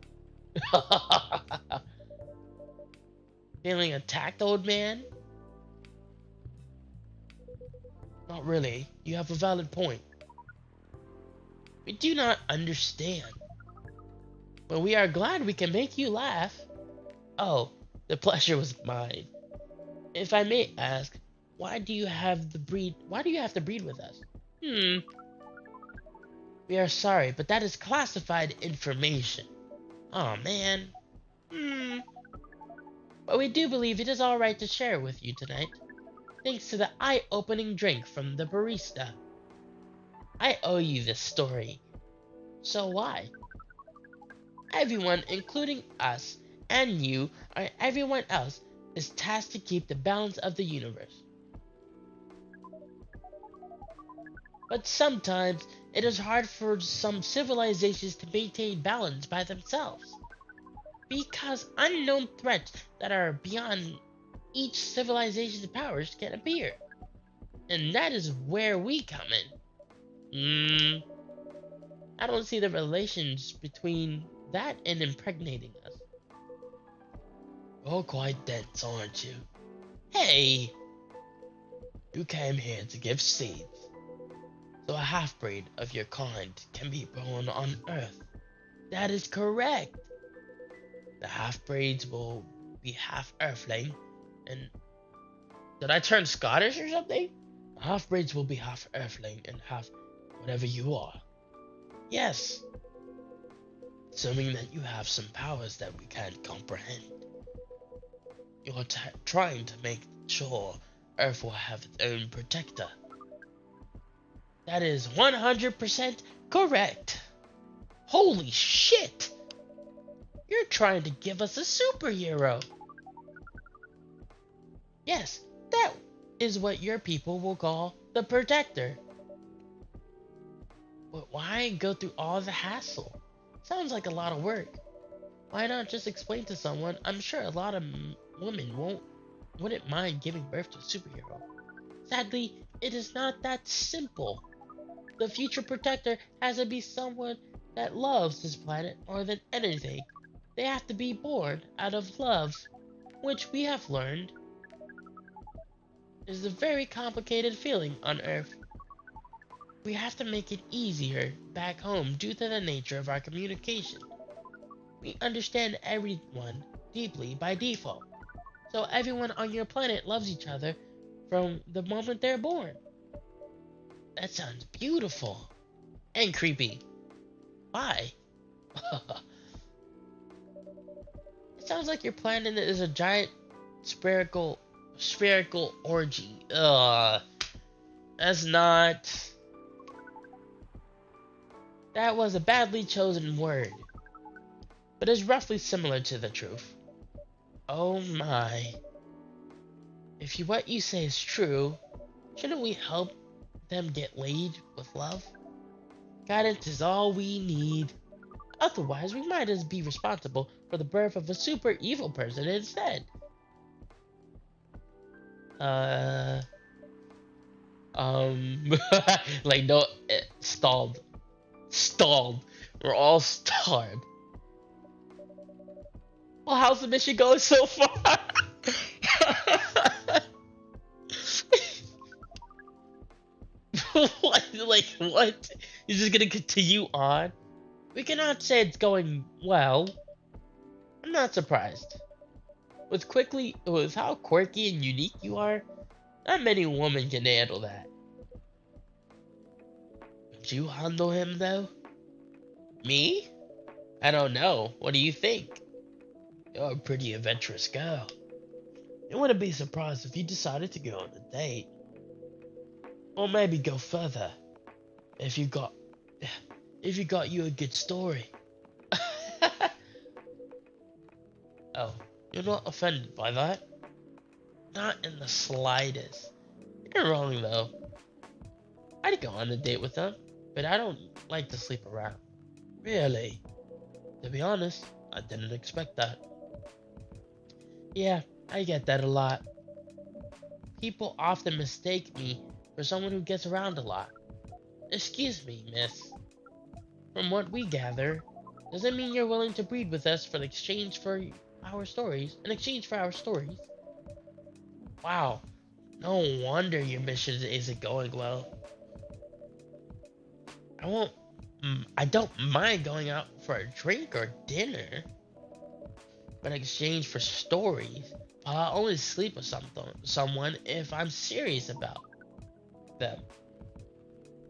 Feeling attacked, old man? Not really. You have a valid point. We do not understand. But we are glad we can make you laugh. Oh, the pleasure was mine. If I may ask, why do you have to breed with us? We are sorry, but that is classified information. Oh man. But we do believe it is alright to share with you tonight. Thanks to the eye-opening drink from the barista. I owe you this story. So why? Everyone, including us and you, or everyone else, is tasked to keep the balance of the universe. But sometimes it is hard for some civilizations to maintain balance by themselves, because unknown threats that are beyond each civilization's powers can appear. And that is where we come in. I don't see the relations between that and impregnating us. You're quite dense, aren't you? Hey! You came here to give seeds, so a half-breed of your kind can be born on Earth. That is correct. The half-breeds will be half Earthling, and... Did I turn Scottish or something? The half-breeds will be half Earthling and half whatever you are. Yes. Assuming that you have some powers that we can't comprehend. You're trying to make sure Earth will have its own protector. That is 100% correct. Holy shit! You're trying to give us a superhero. Yes, that is what your people will call the protector. But why go through all the hassle? Sounds like a lot of work. Why not just explain to someone? I'm sure a lot of women won't wouldn't mind giving birth to a superhero. Sadly, it is not that simple. The future protector has to be someone that loves this planet more than anything. They have to be born out of love, which we have learned is a very complicated feeling on Earth. We have to make it easier back home due to the nature of our communication. We understand everyone deeply by default, so everyone on your planet loves each other from the moment they're born. That sounds beautiful and creepy. Why? It sounds like your planet is a giant spherical orgy. That's not. That was a badly chosen word, but is roughly similar to the truth. Oh my. If what you say is true, shouldn't we help them get laid with love? Guidance is all we need. Otherwise, we might as be responsible for the birth of a super evil person instead. Uh, like no, stalled. Stalled. We're all stalled. Well, how's the mission going so far? What? Like, what? You're just gonna continue on? We cannot say it's going well. I'm not surprised. With how quirky and unique you are, not many women can handle that. Would you handle him though? Me? I don't know. What do you think? You're a pretty adventurous girl. I wouldn't be surprised if you decided to go on a date. Or maybe go further. If you got you a good story. Oh, you're not offended by that? Not in the slightest. You're wrong though. I'd go on a date with them, but I don't like to sleep around. Really? To be honest, I didn't expect that. Yeah, I get that a lot. People often mistake me for someone who gets around a lot. Excuse me, miss. From what we gather, does it mean you're willing to breed with us in exchange for our stories? Wow, no wonder your mission isn't going well. I won't. I don't mind going out for a drink or dinner, but in exchange for stories, I'll only sleep with someone if I'm serious about them.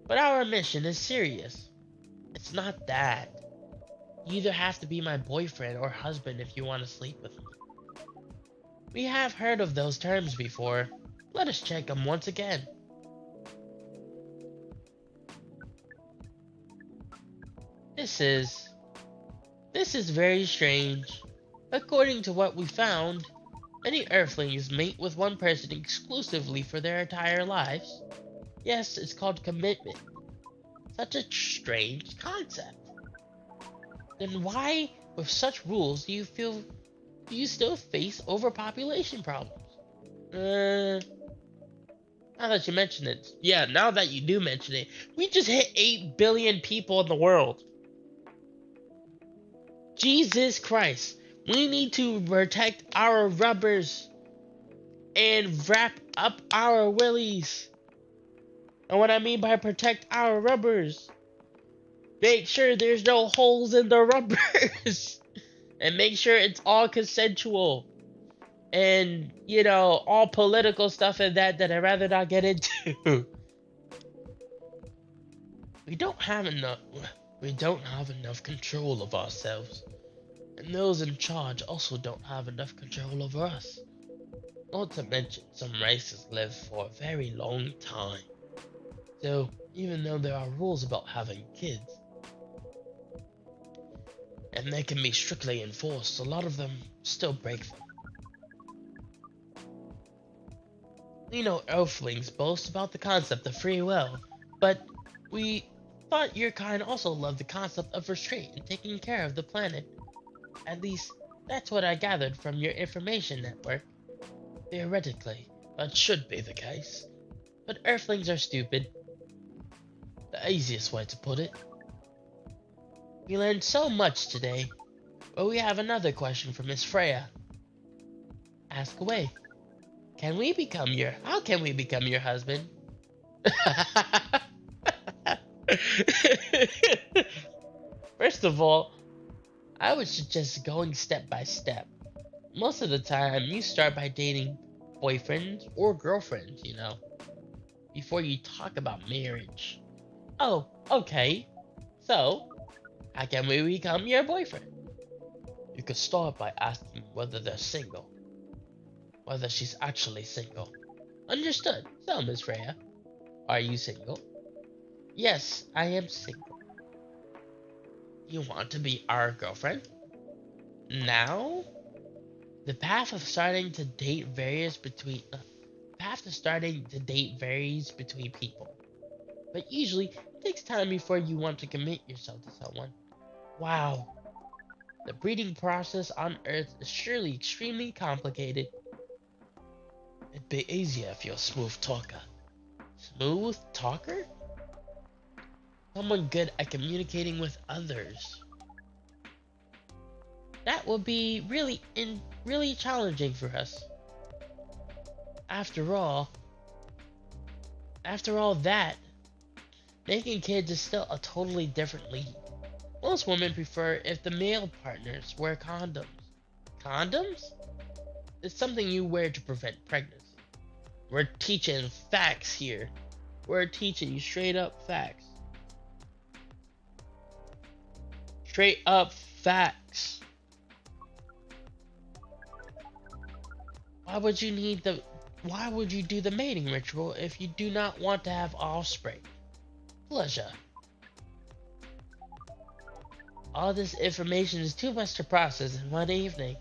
But our mission is serious. It's not that. You either have to be my boyfriend or husband if you want to sleep with me. We have heard of those terms before. Let us check them once again. This is very strange. According to what we found, many Earthlings mate with one person exclusively for their entire lives. Yes, it's called commitment. Such a strange concept. Then why, with such rules, do you still face overpopulation problems? Now that you mention it, yeah, now that you do mention it, we just hit 8 billion people in the world. Jesus Christ, we need to protect our rubbers and wrap up our willies. And what I mean by protect our rubbers, make sure there's no holes in the rubbers. And make sure it's all consensual. And, all political stuff and that I'd rather not get into. We don't have enough control of ourselves. And those in charge also don't have enough control over us. Not to mention, some races live for a very long time. So, even though there are rules about having kids, and they can be strictly enforced, a lot of them still break them. We know Earthlings boast about the concept of free will, but we thought your kind also loved the concept of restraint and taking care of the planet. At least, that's what I gathered from your information network. Theoretically, that should be the case. But Earthlings are stupid. The easiest way to put it. We learned so much today, but we have another question for Miss Freya. Ask away. How can we become your husband? First of all, I would suggest going step by step. Most of the time, you start by dating boyfriends or girlfriends, before you talk about marriage. Oh, okay. So, how can we become your boyfriend? You could start by asking whether they're single. Whether she's actually single. Understood. So, Miss Freya, are you single? Yes, I am single. You want to be our girlfriend? Now? The path of starting to date varies between people. But usually, it takes time before you want to commit yourself to someone. Wow. The breeding process on Earth is surely extremely complicated. It'd be easier if you're a smooth talker. Smooth talker? Someone good at communicating with others. That would be really challenging for us. After all that, making kids is still a totally different league. Most women prefer if the male partners wear condoms. Condoms? It's something you wear to prevent pregnancy. We're teaching facts here. We're teaching you straight up facts. Straight up facts. Why would you do the mating ritual if you do not want to have offspring? Pleasure. All this information is too much to process in one evening.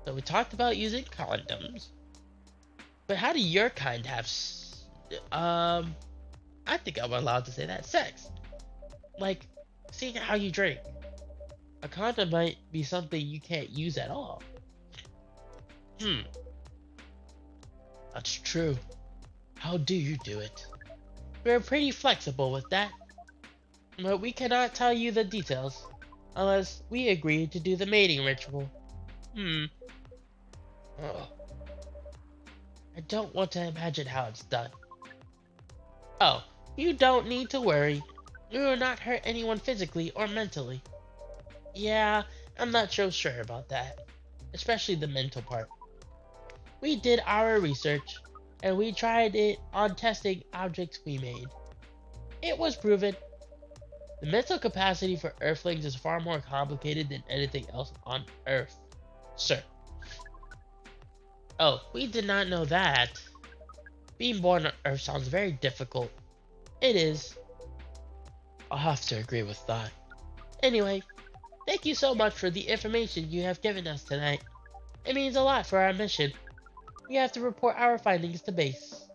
So we talked about using condoms. But how do your kind have I think I'm allowed to say that, sex? Like, seeing how you drink. A condom might be something you can't use at all. That's true. How do you do it? We're pretty flexible with that. But we cannot tell you the details unless we agree to do the mating ritual. Oh. I don't want to imagine how it's done. Oh, you don't need to worry. We will not hurt anyone physically or mentally. Yeah, I'm not so sure about that. Especially the mental part. We did our research, and we tried it on testing objects we made. It was proven. The mental capacity for Earthlings is far more complicated than anything else on Earth, sir. Oh, we did not know that. Being born on Earth sounds very difficult. It is. I'll have to agree with that. Anyway, thank you so much for the information you have given us tonight. It means a lot for our mission. We have to report our findings to base.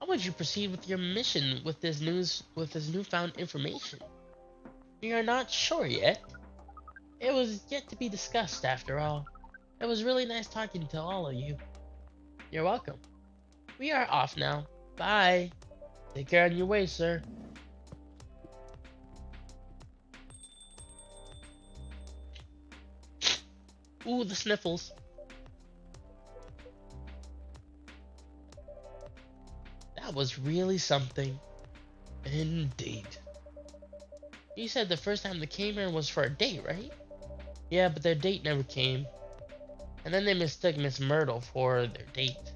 How would you proceed with your mission with this newfound information? We are not sure yet. It was yet to be discussed after all. It was really nice talking to all of you. You're welcome. We are off now. Bye. Take care on your way, sir. Ooh, the sniffles. That was really something. Indeed. You said the first time they came here was for a date, right? Yeah, but their date never came. And then they mistook Miss Myrtle for their date.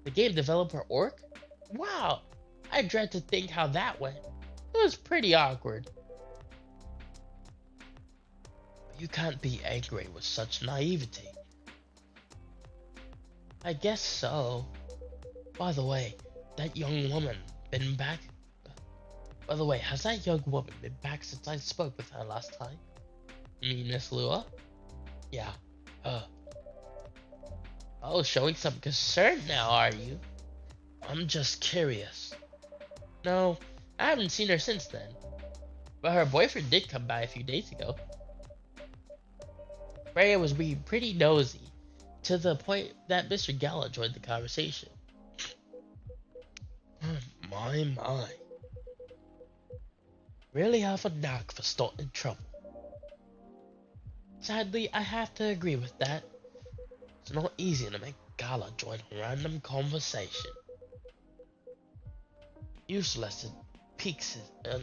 The game developer Orc? Wow! I dread to think how that went. It was pretty awkward. You can't be angry with such naivety. I guess so. By the way, that young woman been back? By the way, has that young woman been back since I spoke with her last time? You mean Miss Lua? Yeah, her. Oh, showing some concern now, are you? I'm just curious. No, I haven't seen her since then. But her boyfriend did come by a few days ago. Freya was being pretty nosy, to the point that Mr. Gala joined the conversation. My. Really have a knack for starting trouble. Sadly, I have to agree with that. It's not easy to make Gala join a random conversation. Useless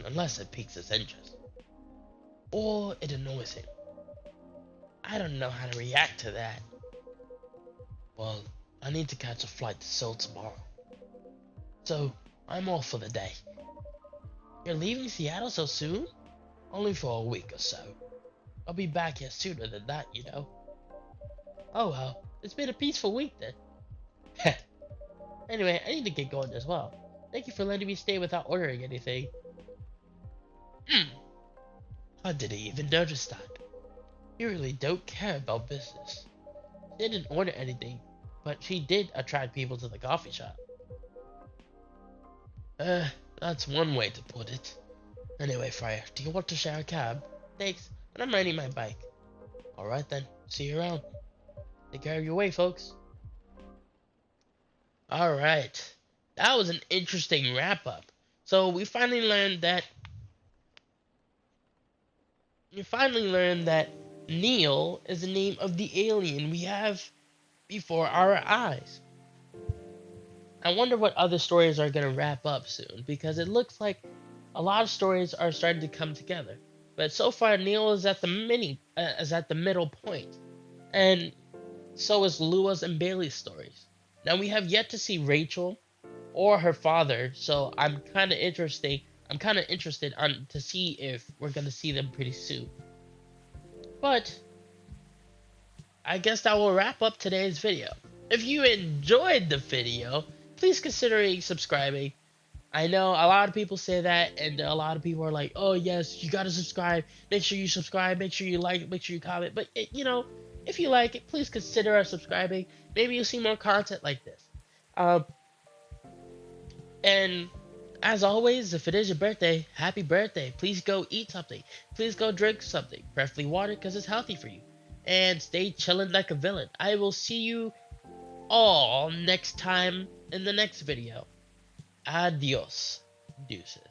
unless it piques his interest. Or it annoys him. I don't know how to react to that. Well, I need to catch a flight to Seoul tomorrow. So, I'm off for the day. You're leaving Seattle so soon? Only for a week or so. I'll be back here sooner than that, you know. Oh well, it's been a peaceful week then. Anyway, I need to get going as well. Thank you for letting me stay without ordering anything. I didn't even notice that. You really don't care about business. She didn't order anything, but she did attract people to the coffee shop. That's one way to put it. Anyway, Freya, do you want to share a cab? Thanks, but I'm riding my bike. Alright then, see you around. Take care of your way, folks. Alright, that was an interesting wrap-up. So we finally learned that Neil is the name of the alien we have before our eyes. I wonder what other stories are going to wrap up soon, because it looks like a lot of stories are starting to come together. But so far, Neil is at the middle point, and so is Lua's and Bailey's stories. Now we have yet to see Rachel or her father, so I'm kind of interested to see if we're going to see them pretty soon. But I guess that will wrap up today's video. If you enjoyed the video, please consider subscribing. I know a lot of people say that, and a lot of people are like, oh yes, you gotta subscribe, make sure you subscribe, make sure you like, make sure you comment, but if you like it, please consider subscribing. Maybe you'll see more content like this. And as always, if it is your birthday, happy birthday. Please go eat something. Please go drink something, preferably water, because it's healthy for you. And stay chilling like a villain. I will see you all next time in the next video. Adios, deuces.